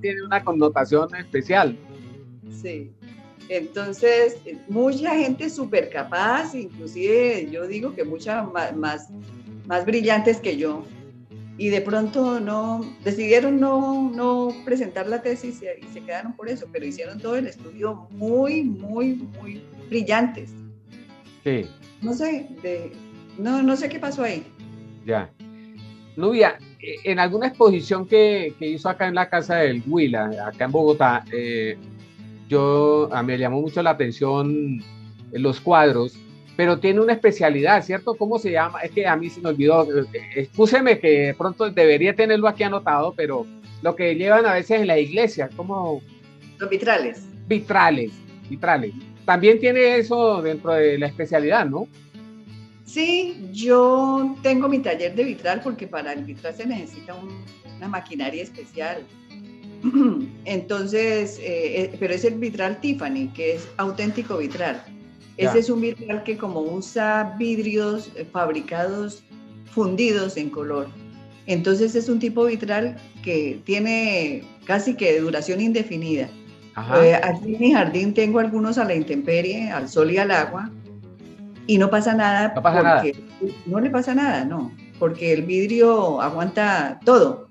tiene una connotación especial. Sí. Entonces, mucha gente súper capaz, inclusive yo digo que muchas más brillantes que yo. Y de pronto decidieron no presentar la tesis y se quedaron por eso, pero hicieron todo el estudio muy, muy, muy brillantes. Sí. No sé, no sé qué pasó ahí. Ya. Nubia, en alguna exposición que hizo acá en la Casa del Huila, acá en Bogotá, me llamó mucho la atención los cuadros, pero tiene una especialidad, ¿cierto? ¿Cómo se llama? Es que a mí se me olvidó. Excúseme que de pronto debería tenerlo aquí anotado, pero lo que llevan a veces en la iglesia, ¿cómo? Los vitrales. Vitrales. También tiene eso dentro de la especialidad, ¿no? Sí, yo tengo mi taller de vitral porque para el vitral se necesita una maquinaria especial. Entonces, pero es el vitral Tiffany, que es auténtico vitral. Ese es un vitral que como usa vidrios fabricados fundidos en color. Entonces es un tipo vitral que tiene casi que duración indefinida. Aquí en mi jardín tengo algunos a la intemperie, al sol y al agua, y no pasa nada. No le pasa nada, no, porque el vidrio aguanta todo.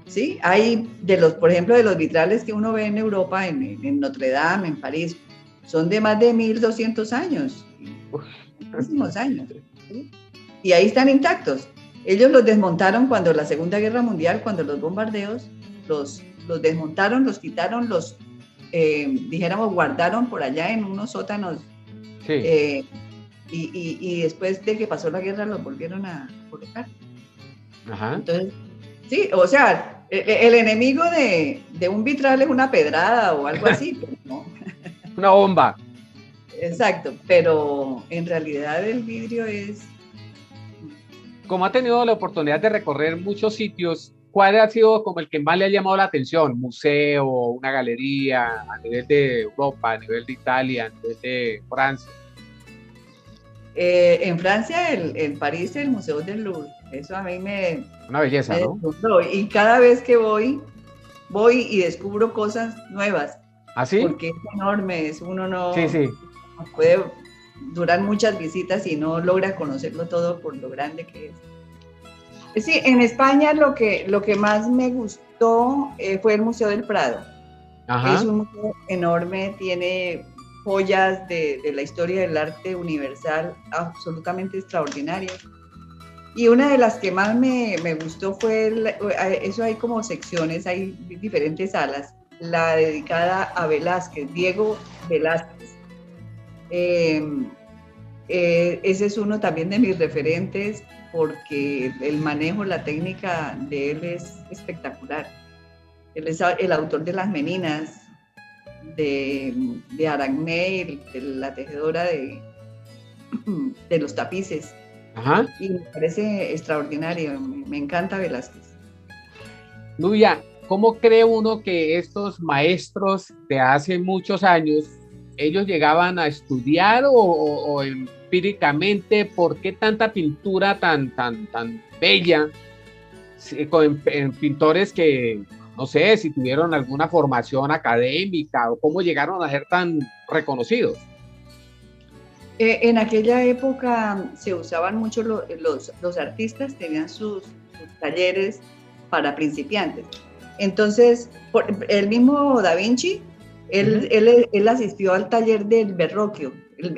¿Sí? Hay por ejemplo, de los vitrales que uno ve en Europa, en Notre Dame, en París, son de más de 1200 años, muchísimos años, ¿sí? Y ahí están intactos. Ellos los desmontaron cuando la Segunda Guerra Mundial, cuando los bombardeos, los desmontaron, los quitaron, dijéramos, guardaron por allá en unos sótanos. Sí. Y después de que pasó la guerra los volvieron a colocar. Ajá. Entonces, sí, o sea, el enemigo de un vitral es una pedrada o algo así, pero no. Una bomba. Exacto, pero en realidad el vidrio es... Como ha tenido la oportunidad de recorrer muchos sitios, ¿cuál ha sido como el que más le ha llamado la atención? ¿Museo, una galería a nivel de Europa, a nivel de Italia, a nivel de Francia? En Francia, en París, el Museo del Louvre. Eso a mí una belleza, ¿no? Y cada vez que voy y descubro cosas nuevas. ¿Ah, sí? Porque es enorme, uno no sí. puede durar muchas visitas y no logra conocerlo todo por lo grande que es. Sí, en España lo que más me gustó fue el Museo del Prado. Ajá. Es un museo enorme, tiene joyas de la historia del arte universal absolutamente extraordinarias. Y una de las que más me gustó fue, eso hay como secciones, hay diferentes salas, la dedicada a Velázquez, Diego Velázquez. ese es uno también de mis referentes porque el manejo, la técnica de él es espectacular. Él es el autor de Las Meninas, de Aracné, de la tejedora de los tapices. Ajá. Y me parece extraordinario, me encanta Velázquez. Nubia, ¿cómo cree uno que estos maestros de hace muchos años, ellos llegaban a estudiar o empíricamente, por qué tanta pintura tan bella en pintores que, no sé, si tuvieron alguna formación académica o cómo llegaron a ser tan reconocidos? En aquella época se usaban mucho los artistas, tenían sus talleres para principiantes. Entonces, el mismo Da Vinci, él asistió al taller del Verrocchio.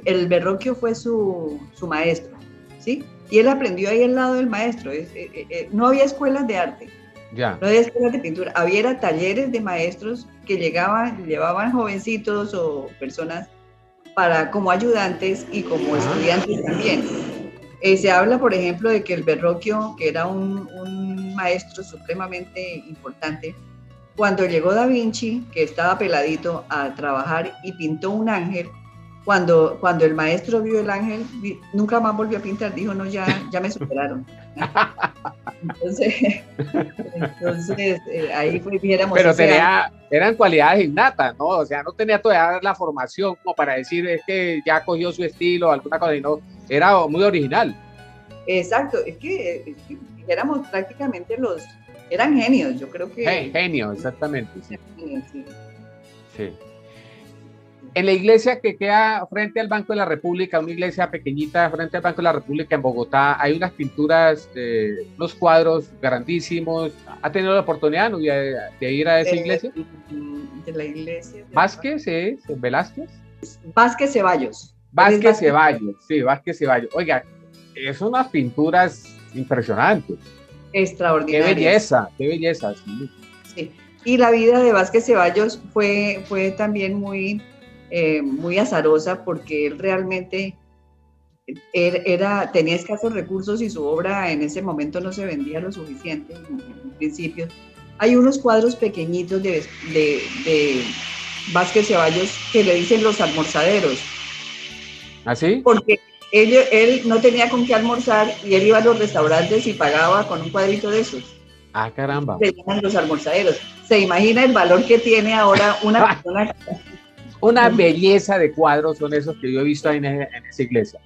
El Verrocchio fue su maestro, ¿sí? Y él aprendió ahí al lado del maestro. No había escuelas de arte, Ya. no había escuelas de pintura, había talleres de maestros que llevaban jovencitos o personas como ayudantes y como estudiantes también. Se habla, por ejemplo, de que el Verrocchio, que era un maestro supremamente importante, cuando llegó Da Vinci, que estaba peladito a trabajar y pintó un ángel, cuando el maestro vio el ángel, nunca más volvió a pintar, dijo, no, ya me superaron. Entonces ahí fue, viéramos. Pero eran cualidades innatas, ¿no? O sea, no tenía todavía la formación como para decir es que ya cogió su estilo o alguna cosa, no, era muy original. Exacto, es que éramos prácticamente eran genios, yo creo que. Genio, exactamente. Sí. Sí. Sí. En la iglesia que queda frente al Banco de la República, una iglesia pequeñita frente al Banco de la República en Bogotá, hay unas pinturas, unos cuadros grandísimos. ¿Ha tenido la oportunidad de ir a esa iglesia? De la iglesia. ¿Vázquez, Velázquez? Vázquez Ceballos. Vázquez Ceballos, sí, Vázquez Ceballos. Oiga, son unas pinturas impresionantes. Extraordinarias. Qué belleza, sí. Sí. Y la vida de Vázquez Ceballos fue también muy azarosa porque él realmente tenía escasos recursos y su obra en ese momento no se vendía lo suficiente en principio. Hay unos cuadros pequeñitos de Vázquez Ceballos que le dicen los almorzaderos. ¿Ah, sí? Porque él no tenía con qué almorzar y él iba a los restaurantes y pagaba con un cuadrito de esos. Ah, caramba. Se llaman los almorzaderos. ¿Se imagina el valor que tiene ahora una persona? Una belleza de cuadros son esos que yo he visto ahí en esa iglesia.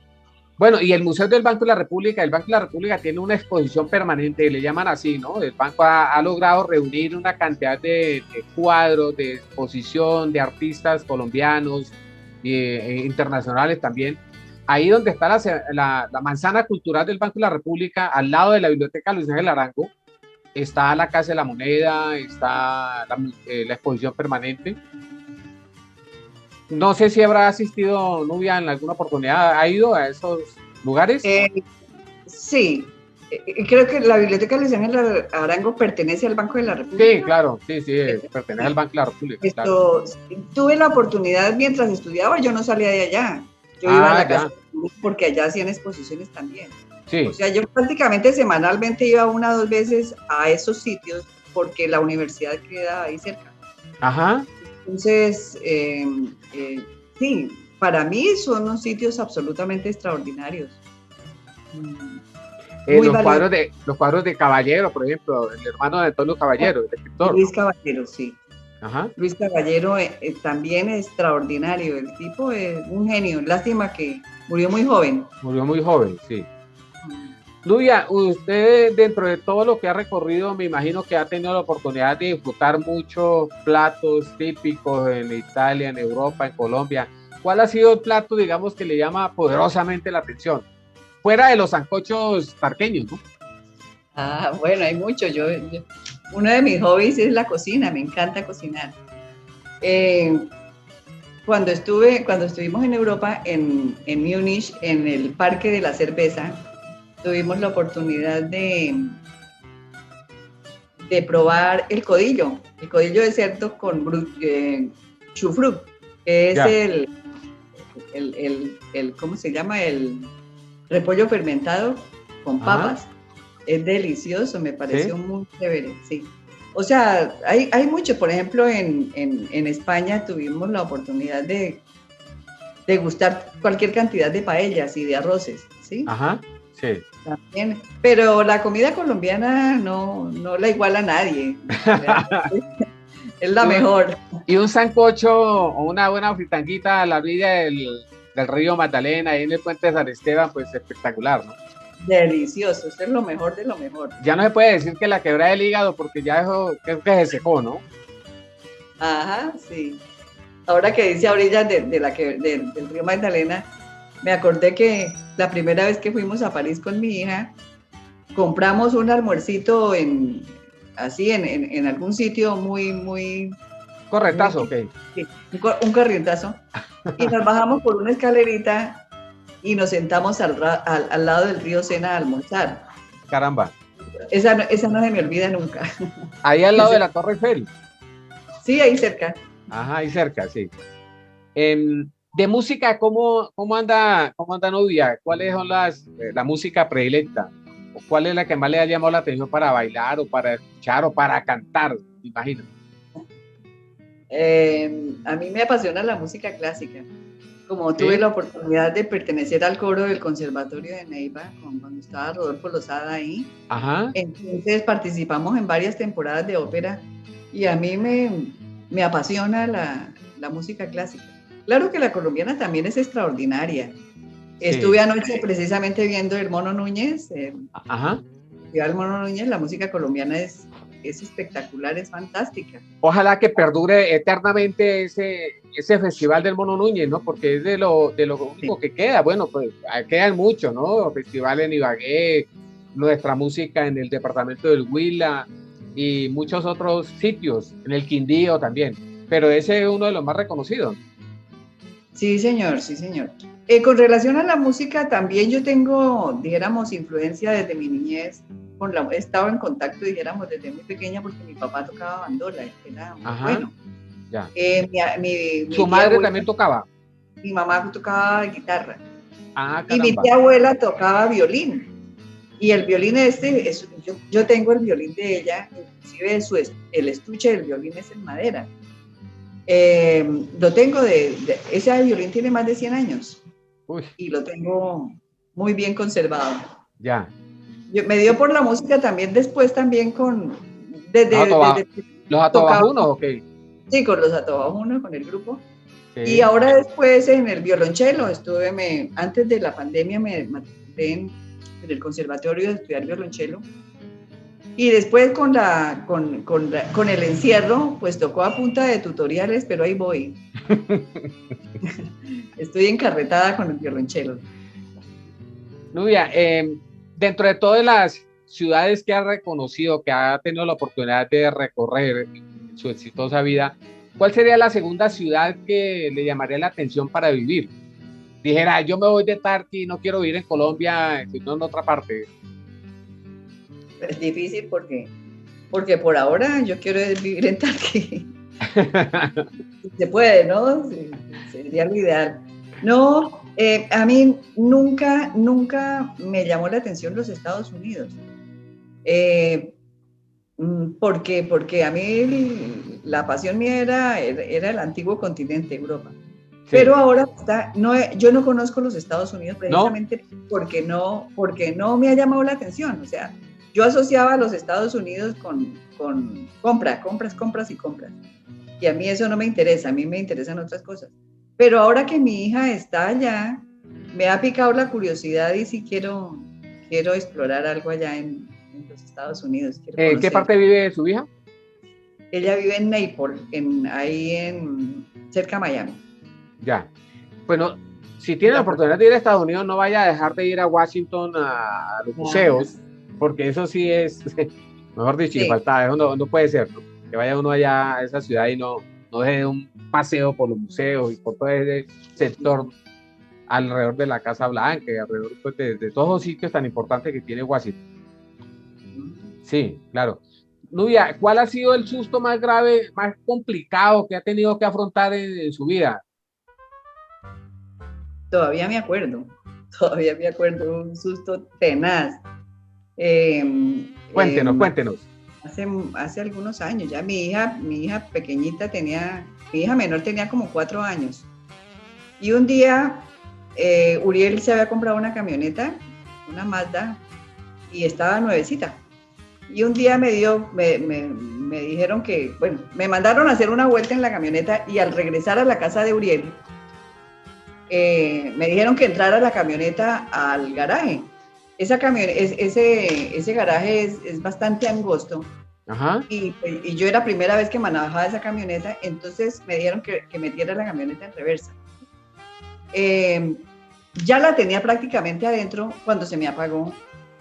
Bueno, y el Museo del Banco de la República, el Banco de la República tiene una exposición permanente, le llaman así, ¿no? El banco ha logrado reunir una cantidad de cuadros, de exposición, de artistas colombianos e internacionales también. Ahí donde está la manzana cultural del Banco de la República, al lado de la Biblioteca Luis Ángel Arango, está la Casa de la Moneda, está la exposición permanente. No sé si habrá asistido Nubia en alguna oportunidad. ¿Ha ido a esos lugares? Sí. Creo que la Biblioteca Luis Ángel Arango pertenece al Banco de la República. Sí, claro. Sí, pertenece al Banco de la República. Claro. Tuve la oportunidad mientras estudiaba, yo no salía de allá. Yo iba a la casa porque allá hacían exposiciones también. Sí. O sea, yo prácticamente semanalmente iba 1 o 2 veces a esos sitios porque la universidad queda ahí cerca. Ajá. Entonces, sí, para mí son unos sitios absolutamente extraordinarios. Los cuadros de Caballero, por ejemplo, el hermano de Antonio Caballero, el escritor. Luis Caballero, sí. Ajá. Luis Caballero también es extraordinario, el tipo es un genio, lástima que murió muy joven. Murió muy joven, sí. Nubia, usted dentro de todo lo que ha recorrido, me imagino que ha tenido la oportunidad de disfrutar muchos platos típicos en Italia, en Europa, en Colombia. ¿Cuál ha sido el plato, digamos, que le llama poderosamente la atención? Fuera de los sancochos tarqueños, ¿no? Ah, bueno, hay mucho. Uno de mis hobbies es la cocina, me encanta cocinar. Cuando estuvimos en Europa, en Múnich, en el Parque de la Cerveza, tuvimos la oportunidad de probar el codillo de cerdo con chufrut, que es ¿cómo se llama? El repollo fermentado con papas. Es delicioso, me pareció muy chévere, sí. O sea, hay mucho. Por ejemplo, en España tuvimos la oportunidad de degustar cualquier cantidad de paellas y de arroces, ¿sí? Ajá, sí. También. Pero la comida colombiana no la iguala a nadie. Es la mejor. Y un sancocho o una buena fritanguita a la orilla del río Magdalena, ahí en el puente de San Esteban, pues espectacular, ¿no? Delicioso, eso es lo mejor de lo mejor. Ya no se puede decir que la quebrada del hígado porque ya eso creo que se secó, ¿no? Ajá, sí. Ahora que dice a orillas del río Magdalena, me acordé que la primera vez que fuimos a París con mi hija, compramos un almuercito en algún sitio muy... Corretazo, ok. Sí, un corrientazo. Y nos bajamos por una escalerita y nos sentamos al lado del río Sena a almorzar. Caramba. Esa no se me olvida nunca. Ahí al lado de la Torre Eiffel. Sí, ahí cerca. Ajá, ahí cerca, sí. De música, ¿cómo anda Nubia? ¿Cuáles son la música predilecta? ¿O cuál es la que más le ha llamado la atención para bailar o para escuchar o para cantar? Me imagino. A mí me apasiona la música clásica. Como tuve la oportunidad de pertenecer al coro del Conservatorio de Neiva, cuando estaba Rodolfo Lozada ahí, ajá, entonces participamos en varias temporadas de ópera y a mí me apasiona la música clásica. Claro que la colombiana también es extraordinaria. Sí. Estuve anoche precisamente viendo el Mono Núñez. Ajá. El Mono Núñez, la música colombiana es espectacular, es fantástica. Ojalá que perdure eternamente ese festival del Mono Núñez, ¿no? Porque es de lo único que queda. Bueno, pues quedan muchos, ¿no? Festival en Ibagué, nuestra música en el departamento del Huila y muchos otros sitios, en el Quindío también. Pero ese es uno de los más reconocidos. Sí, señor, sí, señor. Con relación a la música, también yo tengo, dijéramos, influencia desde mi niñez. He estado en contacto, dijéramos, desde muy pequeña porque mi papá tocaba bandola, era muy bueno. Ya. ¿Su madre abuela, también tocaba? Mi mamá tocaba guitarra. Ah, y mi tía abuela tocaba violín. Y el violín yo tengo el violín de ella, inclusive el estuche del violín es en madera. Lo tengo ese violín tiene más de 100 años. Uy. Y lo tengo muy bien conservado. Ya. Me dio por la música también después también con... ¿Los Atobajunos o qué? Sí, con los Atobajunos, con el grupo. Sí. Y ahora después en el violonchelo, antes de la pandemia me matriculé en el conservatorio de estudiar violonchelo. Y después con el encierro, pues tocó a punta de tutoriales, pero ahí voy. Estoy encarretada con el violonchelo. Nubia, dentro de todas las ciudades que ha reconocido, que ha tenido la oportunidad de recorrer en su exitosa vida, ¿cuál sería la segunda ciudad que le llamaría la atención para vivir? Dijera, yo me voy de Tarqui, no quiero vivir en Colombia, sino en otra parte. Es difícil porque por ahora yo quiero vivir en Tarqui. Se puede, ¿no? Sería lo ideal. No, a mí nunca me llamó la atención los Estados Unidos. Porque a mí la pasión mía era el antiguo continente, Europa. Sí. Pero ahora yo no conozco los Estados Unidos precisamente porque no me ha llamado la atención. O sea, yo asociaba a los Estados Unidos con compras. Y a mí eso no me interesa, a mí me interesan otras cosas. Pero ahora que mi hija está allá, me ha picado la curiosidad y sí quiero explorar algo allá en los Estados Unidos. ¿En qué parte vive su hija? Ella vive en Naples, cerca de Miami. Ya. Bueno, si tiene la oportunidad de ir a Estados Unidos, no vaya a dejar de ir a Washington a los museos, porque eso sí es, mejor dicho, sí. Falta, eso no puede ser, ¿no? Que vaya uno allá a esa ciudad y no deje un paseo por los museos y por todo ese sector alrededor de la Casa Blanca y alrededor pues, de todos los sitios tan importantes que tiene Washington. Sí, claro. Nubia, ¿cuál ha sido el susto más grave, más complicado que ha tenido que afrontar en su vida? todavía me acuerdo, un susto tenaz. Cuéntenos. Hace algunos años, ya mi hija pequeñita mi hija menor tenía como 4 años. Y un día, Uriel se había comprado una camioneta, una Mazda, y estaba nuevecita. Y un día me dijeron que, bueno, me mandaron a hacer una vuelta en la camioneta y al regresar a la casa de Uriel, me dijeron que entrara la camioneta al garaje. Ese garaje es bastante angosto. Ajá. Y yo era la primera vez que manejaba esa camioneta, entonces me dijeron que metiera la camioneta en reversa. Ya la tenía prácticamente adentro cuando se me apagó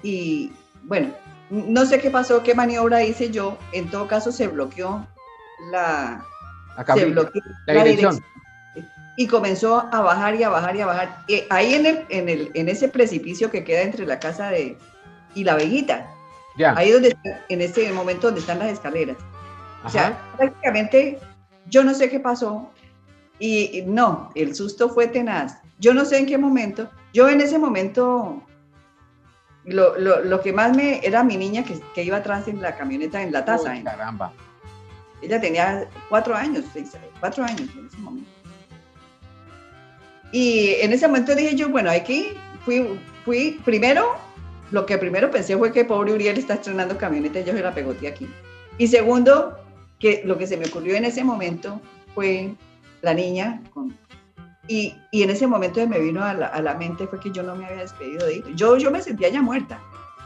y bueno, no sé qué pasó, qué maniobra hice yo, en todo caso se bloqueó la dirección y comenzó a bajar y a bajar y a bajar. Ahí en ese precipicio que queda entre la casa y la Veguita, ahí en ese momento donde están las escaleras. Ajá. O sea, prácticamente yo no sé qué pasó y no, el susto fue tenaz. Yo no sé en qué momento, yo en ese momento, lo que más era mi niña que iba atrás en la camioneta en la taza. Caramba. Ella tenía 4 años, 4 años en ese momento. Y en ese momento dije yo, bueno, aquí fui primero, lo que primero pensé fue que pobre Uriel está estrenando camioneta y yo se la pegoteé aquí. Y segundo, que lo que se me ocurrió en ese momento fue la niña y en ese momento me vino a la mente fue que yo no me había despedido de Hito. Yo me sentía ya muerta.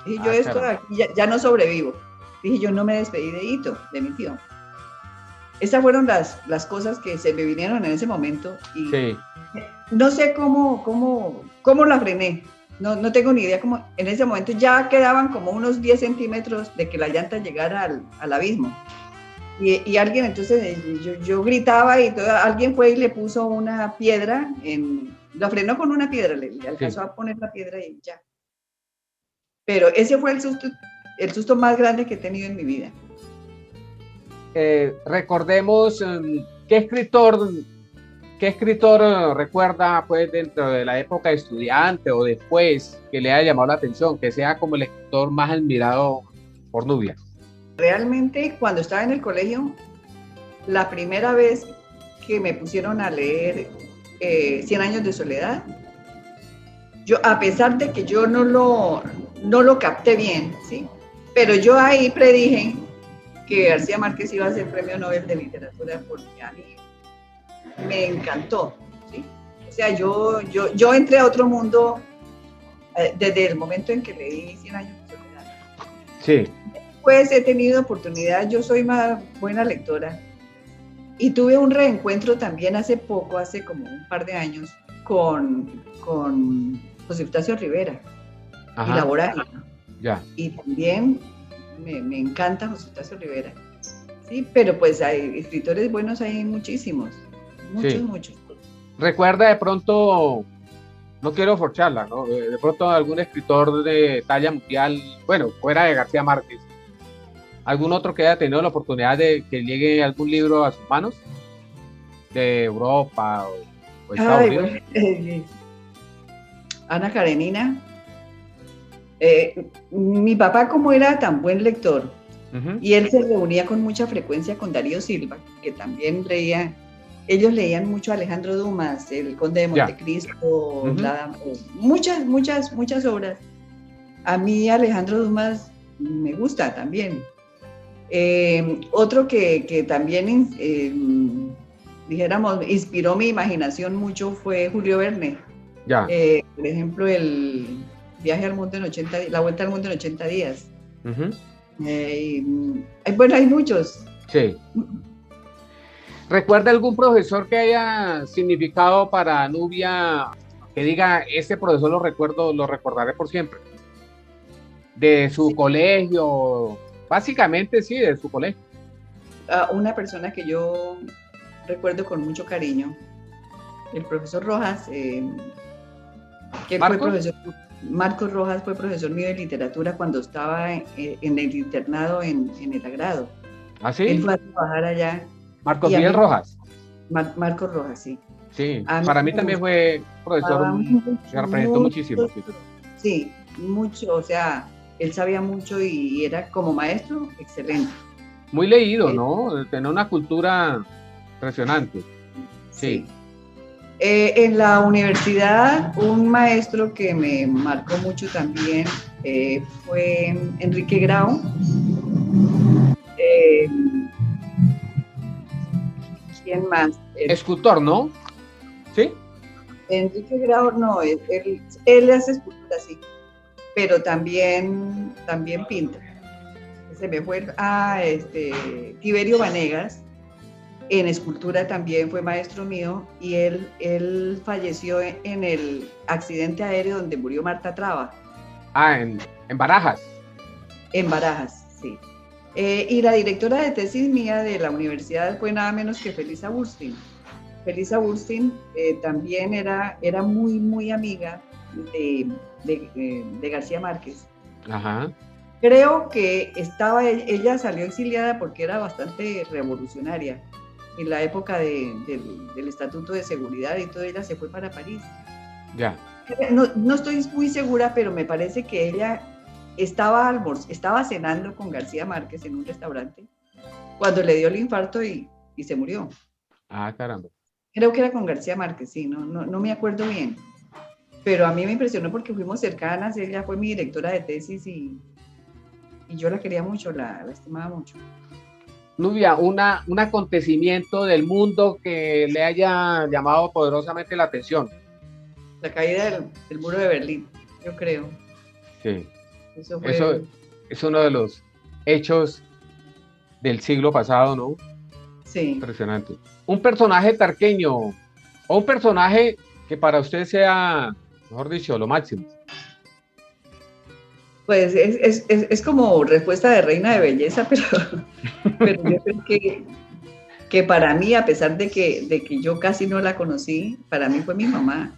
Dije, yo esto de aquí ya no sobrevivo. Dije, yo no me despedí de Hito, de mi tío. Estas fueron las cosas que se me vinieron en ese momento y sí. No sé cómo la frené. No tengo ni idea cómo. En ese momento ya quedaban como unos 10 centímetros de que la llanta llegara al abismo. Y alguien, entonces yo gritaba y alguien fue y le puso una piedra, lo frenó con una piedra, le alcanzó a poner la piedra y ya. Pero ese fue el susto más grande que he tenido en mi vida. Recordemos, ¿qué escritor recuerda pues dentro de la época de estudiante o después que le haya llamado la atención, que sea como el escritor más admirado por Nubia? Realmente, cuando estaba en el colegio, la primera vez que me pusieron a leer 100 años de soledad, yo, a pesar de que yo no lo capté bien, ¿sí? Pero yo ahí predije que García Márquez iba a ser Premio Nobel de Literatura porque a mí me encantó, ¿sí? O sea, yo entré a otro mundo desde el momento en que leí 100 años de soledad. Sí. Pues he tenido oportunidad, yo soy más buena lectora y tuve un reencuentro también hace como un par de años con José Eustacio Rivera. Ajá. Y La Vorágine. Ya. Y también me encanta José Eustacio Rivera. Sí, pero pues hay escritores buenos, hay muchísimos. Muchos. Recuerda de pronto, no quiero forcharla, ¿no? De pronto algún escritor de talla mundial, bueno, fuera de García Márquez, algún otro que haya tenido la oportunidad de que llegue algún libro a sus manos, de Europa o Estados Unidos. Ana Karenina. Mi papá, como era tan buen lector, y él se reunía con mucha frecuencia con Darío Silva, que también ellos leían mucho a Alejandro Dumas, El Conde de Montecristo, muchas obras. A mí Alejandro Dumas me gusta también. Otro que también, dijéramos, inspiró mi imaginación mucho fue Julio Verne. Por ejemplo, el viaje al mundo en 80 días, la vuelta al mundo en 80 días. Bueno, hay muchos. Sí. ¿Recuerda algún profesor que haya significado para Nubia, que diga, este profesor lo recordaré por siempre? De su colegio, básicamente sí, de su colegio. Una persona que yo recuerdo con mucho cariño, el profesor Rojas, que fue profesor. Marcos Rojas fue profesor mío de literatura cuando estaba en el internado en el Agrado. ¿Ah, sí? Él fue a trabajar allá. Marcos Miguel Rojas. Marcos Rojas, sí. Sí, A mí para mí me también fue profesor, gustaba mucho, que representó muchísimo. mucho, sí, mucho, o sea, él sabía mucho y era como maestro excelente. Muy leído, Eh, ¿no? Tenía una cultura impresionante. Sí. sí. En la universidad, un maestro que me marcó mucho también fue Enrique Grau. Eh, ¿Quién más? Escultor, ¿no? Sí. Enrique Grau, no, él hace escultura, sí, pero también pinta. Se me fue, Tiberio Vanegas, en escultura también fue maestro mío y él falleció en el accidente aéreo donde murió Marta Traba. Ah, en Barajas. En Barajas, sí. Y la directora de tesis mía de la universidad fue nada menos que Felisa Burstyn. Felisa Burstyn también era muy, muy amiga de García Márquez. Ajá. Creo que ella salió exiliada porque era bastante revolucionaria. En la época del Estatuto de Seguridad y todo, ella se fue para París. Ya. No estoy muy segura, pero me parece que ella estaba cenando con García Márquez en un restaurante cuando le dio el infarto y se murió. Ah, caramba. Creo que era con García Márquez, sí, no me acuerdo bien. Pero a mí me impresionó porque fuimos cercanas, ella fue mi directora de tesis y yo la quería mucho, la estimaba mucho. Nubia, un acontecimiento del mundo que le haya llamado poderosamente la atención. La caída del muro de Berlín, yo creo. Sí. Eso Eso fue, es uno de los hechos del siglo pasado, ¿no? sí. Impresionante. Un personaje tarqueño o un personaje que para usted sea, mejor dicho, lo máximo. Pues es como respuesta de reina de belleza, pero yo creo que para mí, a pesar de que yo casi no la conocí, para mí fue mi mamá.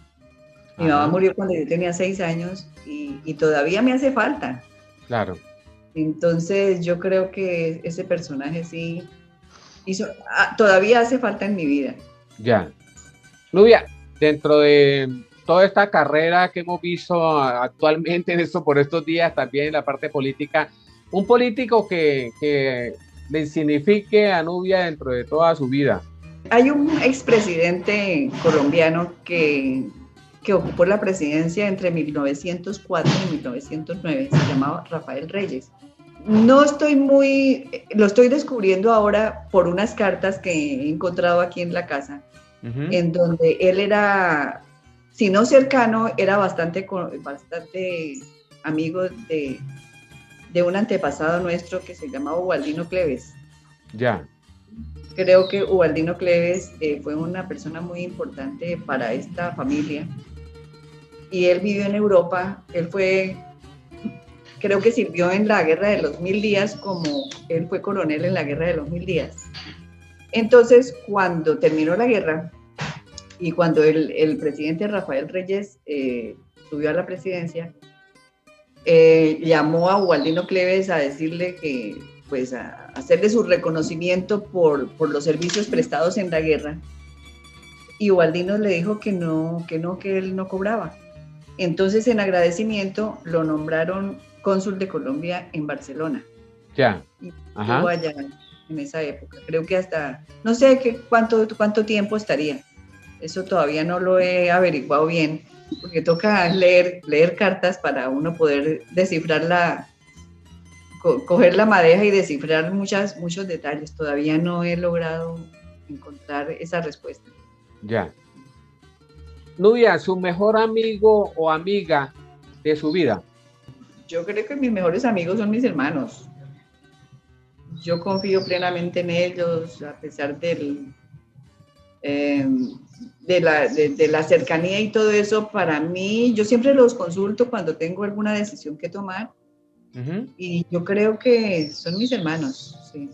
Mi mamá Ajá, murió cuando yo tenía 6 años y todavía me hace falta. claro, Entonces yo creo que ese personaje sí todavía hace falta en mi vida. ya. Nubia, dentro de toda esta carrera que hemos visto actualmente por estos días, también en la parte política, un político que le signifique a Nubia dentro de toda su vida. Hay un expresidente colombiano que ocupó la presidencia entre 1904 y 1909, se llamaba Rafael Reyes. No estoy lo estoy descubriendo ahora por unas cartas que he encontrado aquí en la casa, Ujú. en donde él era, si no cercano, era bastante amigo de un antepasado nuestro que se llamaba Ubaldino Cleves. Ya, Creo que Ubaldino Cleves fue una persona muy importante para esta familia y él vivió en Europa. Creo que sirvió en la Guerra de los Mil Días, como él fue coronel en la Guerra de los Mil Días. Entonces, cuando terminó la guerra y cuando el presidente Rafael Reyes subió a la presidencia, llamó a Ubaldino Cleves a decirle que, pues, a hacerle su reconocimiento por los servicios prestados en la guerra. Y Ubaldino le dijo que él no cobraba. Entonces, en agradecimiento, lo nombraron cónsul de Colombia en Barcelona. ya, Y estuvo ajá, allá en esa época. Creo que hasta, no sé cuánto tiempo estaría. Eso todavía no lo he averiguado bien, porque toca leer cartas para uno poder descifrar coger la madeja y descifrar muchos detalles. Todavía no he logrado encontrar esa respuesta. ya. Nubia, su mejor amigo o amiga de su vida. Yo creo que mis mejores amigos son mis hermanos. Yo confío plenamente en ellos, a pesar eh, de la cercanía y todo eso. Para mí, yo siempre los consulto cuando tengo alguna decisión que tomar Ujú. y yo creo que son mis hermanos. Sí,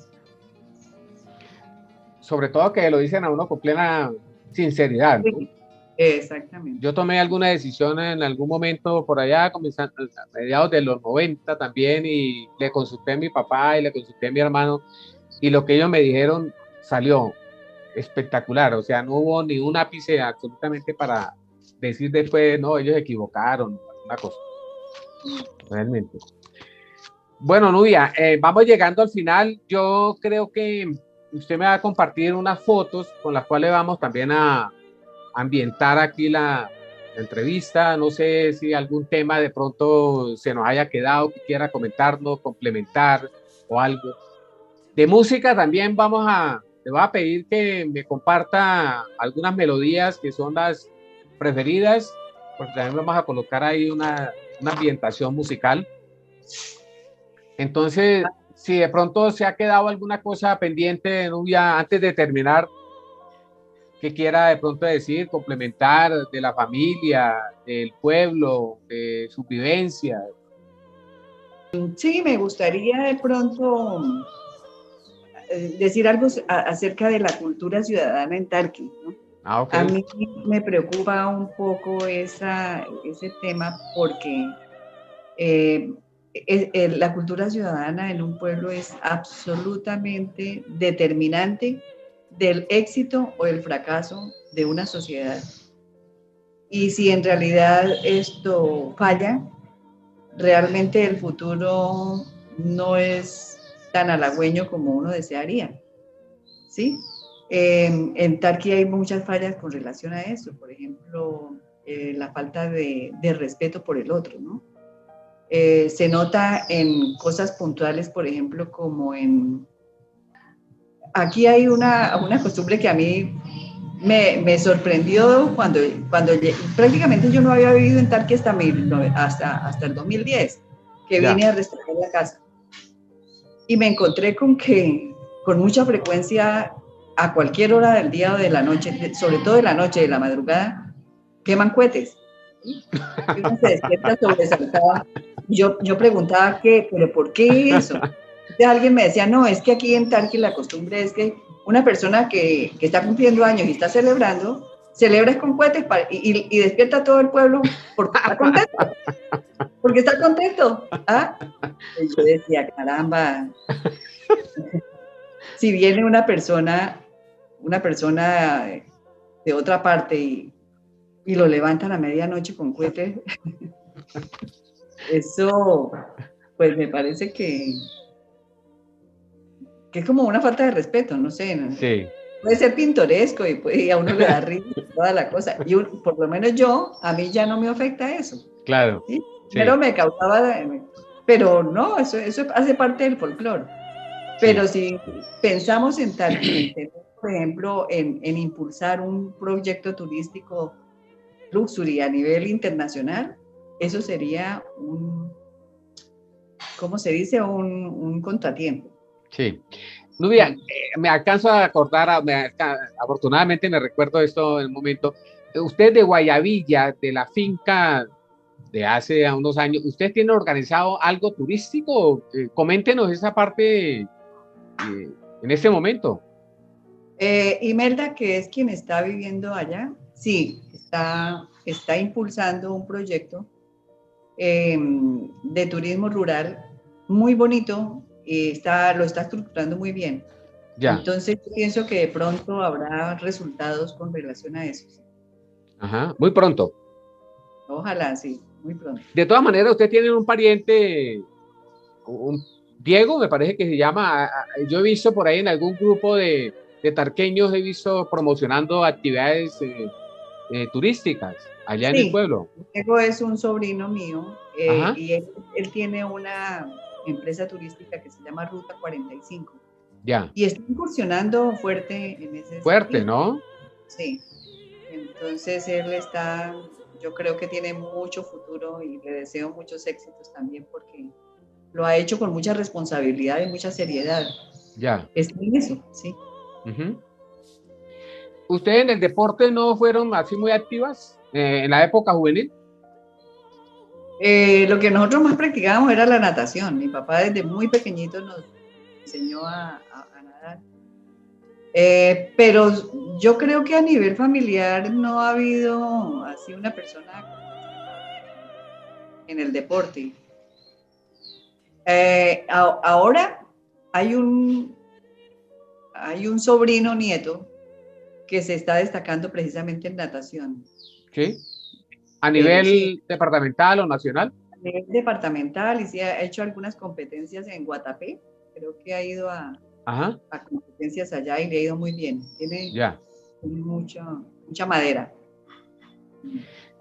Sobre todo que lo dicen a uno con plena sinceridad, ¿no? sí, exactamente. Yo tomé alguna decisión en algún momento por allá, comenzando a mediados de los 90 también, y le consulté a mi papá y le consulté a mi hermano, y lo que ellos me dijeron salió. espectacular, o sea, no hubo ni un ápice absolutamente para decir después, no, ellos se equivocaron, una cosa, realmente. Bueno, Nubia, vamos llegando al final. Yo creo que usted me va a compartir unas fotos con las cuales vamos también a ambientar aquí la entrevista. No sé si algún tema de pronto se nos haya quedado que quiera comentarnos, complementar o algo. De música también le voy a pedir que me comparta algunas melodías que son las preferidas, porque también vamos a colocar ahí una ambientación musical. Entonces, si de pronto se ha quedado alguna cosa pendiente, Nubia, antes de terminar, que quiera de pronto decir, complementar de la familia, del pueblo, de su vivencia. Sí, me gustaría de pronto decir algo acerca de la cultura ciudadana en Tarqui, ¿no? Ah, ok. A mí me preocupa un poco ese tema porque eh, la cultura ciudadana en un pueblo es absolutamente determinante del éxito o el fracaso de una sociedad. Y si en realidad esto falla, realmente el futuro no es tan halagüeño como uno desearía, ¿sí? En Tarqui hay muchas fallas con relación a eso, por ejemplo, la falta de respeto por el otro, ¿no? Se nota en cosas puntuales, por ejemplo, como aquí hay una costumbre que a mí me sorprendió cuando prácticamente yo no había vivido en Tarqui hasta el 2010, que Ya. vine a restaurar la casa. Y me encontré con mucha frecuencia, a cualquier hora del día o de la noche, sobre todo de la noche, de la madrugada, queman cohetes. ¿Sí? Y uno se despierta sobresaltada. Yo preguntaba, ¿pero por qué eso? Entonces alguien me decía, no, es que aquí en Tarqui la costumbre es que una persona que está cumpliendo años y está celebrando, celebra con cohetes y despierta a todo el pueblo porque está contento. Porque está contento. ¿Ah? Y yo decía, caramba, si viene una persona de otra parte y lo levantan a medianoche con cohetes, eso pues me parece que es como una falta de respeto, no sé, Sí, puede ser pintoresco y a uno le da risa toda la cosa. Y por lo menos a mí ya no me afecta eso. claro. ¿Sí? Primero Sí, me causaba, pero no, eso hace parte del folclore. sí. Pero si pensamos en Tarqui, por ejemplo, en impulsar un proyecto turístico luxury a nivel internacional, eso sería ¿cómo se dice? Un contratiempo. Sí. Nubia, me alcanzo a acordar, afortunadamente me recuerdo esto en un momento. Usted de Guayavilla, de la finca de hace unos años, ¿usted tiene organizado algo turístico? Coméntenos esa parte en este momento. Imelda, que es quien está viviendo allá, sí, está impulsando un proyecto de turismo rural muy bonito y lo está estructurando muy bien. Ya. Entonces, yo pienso que de pronto habrá resultados con relación a eso. Ajá. Muy pronto. Ojalá, sí, muy pronto. De todas maneras, usted tiene un pariente, un Diego, me parece que se llama. Yo he visto por ahí en algún grupo de tarqueños, he visto promocionando actividades turísticas allá en el Sí, pueblo. Diego es un sobrino mío Ajá. y él tiene una empresa turística que se llama Ruta 45 Ya. y está incursionando fuerte en ese Fuerte, sentido. ¿no? Sí, entonces yo creo que tiene mucho futuro y le deseo muchos éxitos también porque lo ha hecho con mucha responsabilidad y mucha seriedad. Ya. Está en eso, sí. Ujú. ¿Ustedes en el deporte no fueron así muy activas en la época juvenil? Lo que nosotros más practicábamos era la natación. Mi papá desde muy pequeñito nos enseñó a nadar. Pero yo creo que a nivel familiar no ha habido así una persona en el deporte. Ahora hay un sobrino nieto que se está destacando precisamente en natación. ¿Sí? ¿A nivel Sí, departamental o nacional? a nivel departamental, y sí ha hecho algunas competencias en Guatapé. Creo que ha ido Ajá, a competencias allá y le ha ido muy bien. Tiene ya. mucha madera.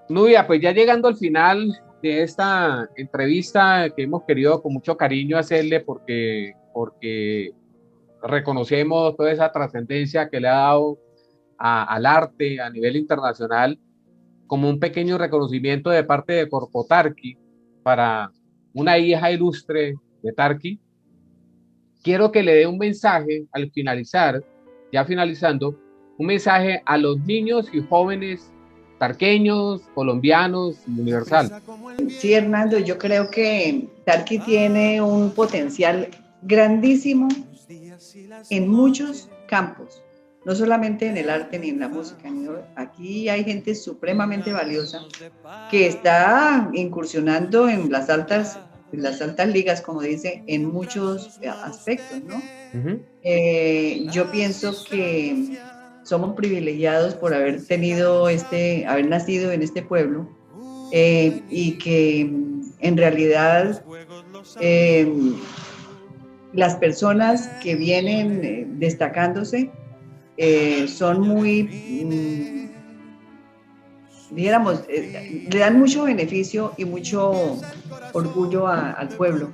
Nubia, pues ya llegando al final de esta entrevista que hemos querido con mucho cariño hacerle porque reconocemos toda esa trascendencia que le ha dado al arte a nivel internacional como un pequeño reconocimiento de parte de Corpo Tarqui para una hija ilustre de Tarqui. Quiero que le dé un mensaje al finalizar, ya finalizando, un mensaje a los niños y jóvenes tarqueños, colombianos y universal. Sí, Hernando, yo creo que Tarqui tiene un potencial grandísimo en muchos campos, no solamente en el arte ni en la música. Aquí hay gente supremamente valiosa que está incursionando en las altas ligas, como dice, en muchos aspectos, ¿no? Yo pienso que somos privilegiados por haber haber nacido en este pueblo, y que en realidad las personas que vienen destacándose son muy, dijéramos, le dan mucho beneficio y mucho orgullo al pueblo.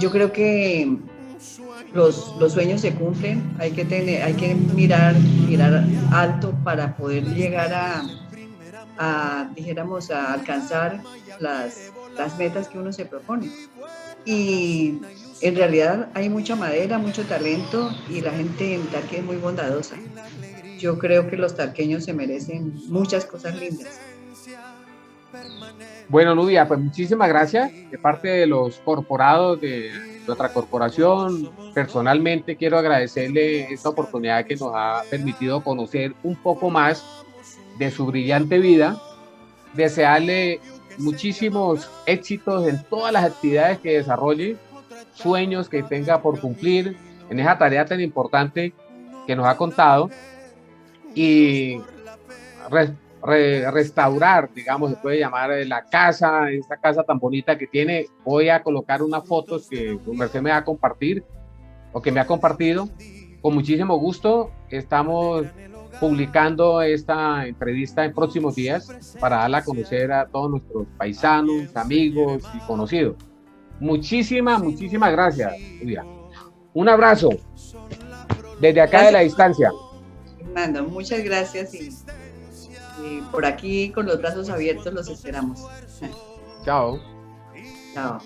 Yo creo que los sueños se cumplen, hay que mirar alto para poder llegar dijéramos, a alcanzar las metas que uno se propone. Y en realidad hay mucha madera, mucho talento, y la gente en Tarqui es muy bondadosa. Yo creo que los tarqueños se merecen muchas cosas lindas. Bueno, Nubia, pues muchísimas gracias de parte de los corporados de nuestra corporación. Personalmente quiero agradecerle esta oportunidad que nos ha permitido conocer un poco más de su brillante vida, desearle muchísimos éxitos en todas las actividades que desarrolle, sueños que tenga por cumplir en esa tarea tan importante que nos ha contado y restaurar, digamos, se puede llamar la casa, esta casa tan bonita que tiene. Voy a colocar unas fotos que Merced me va a compartir o que me ha compartido. Con muchísimo gusto estamos publicando esta entrevista en próximos días para darla a conocer a todos nuestros paisanos, amigos y conocidos. Muchísimas gracias, Julia. Un abrazo desde acá de la distancia. Fernando, muchas gracias, y por aquí con los brazos abiertos los esperamos. Chao. Chao.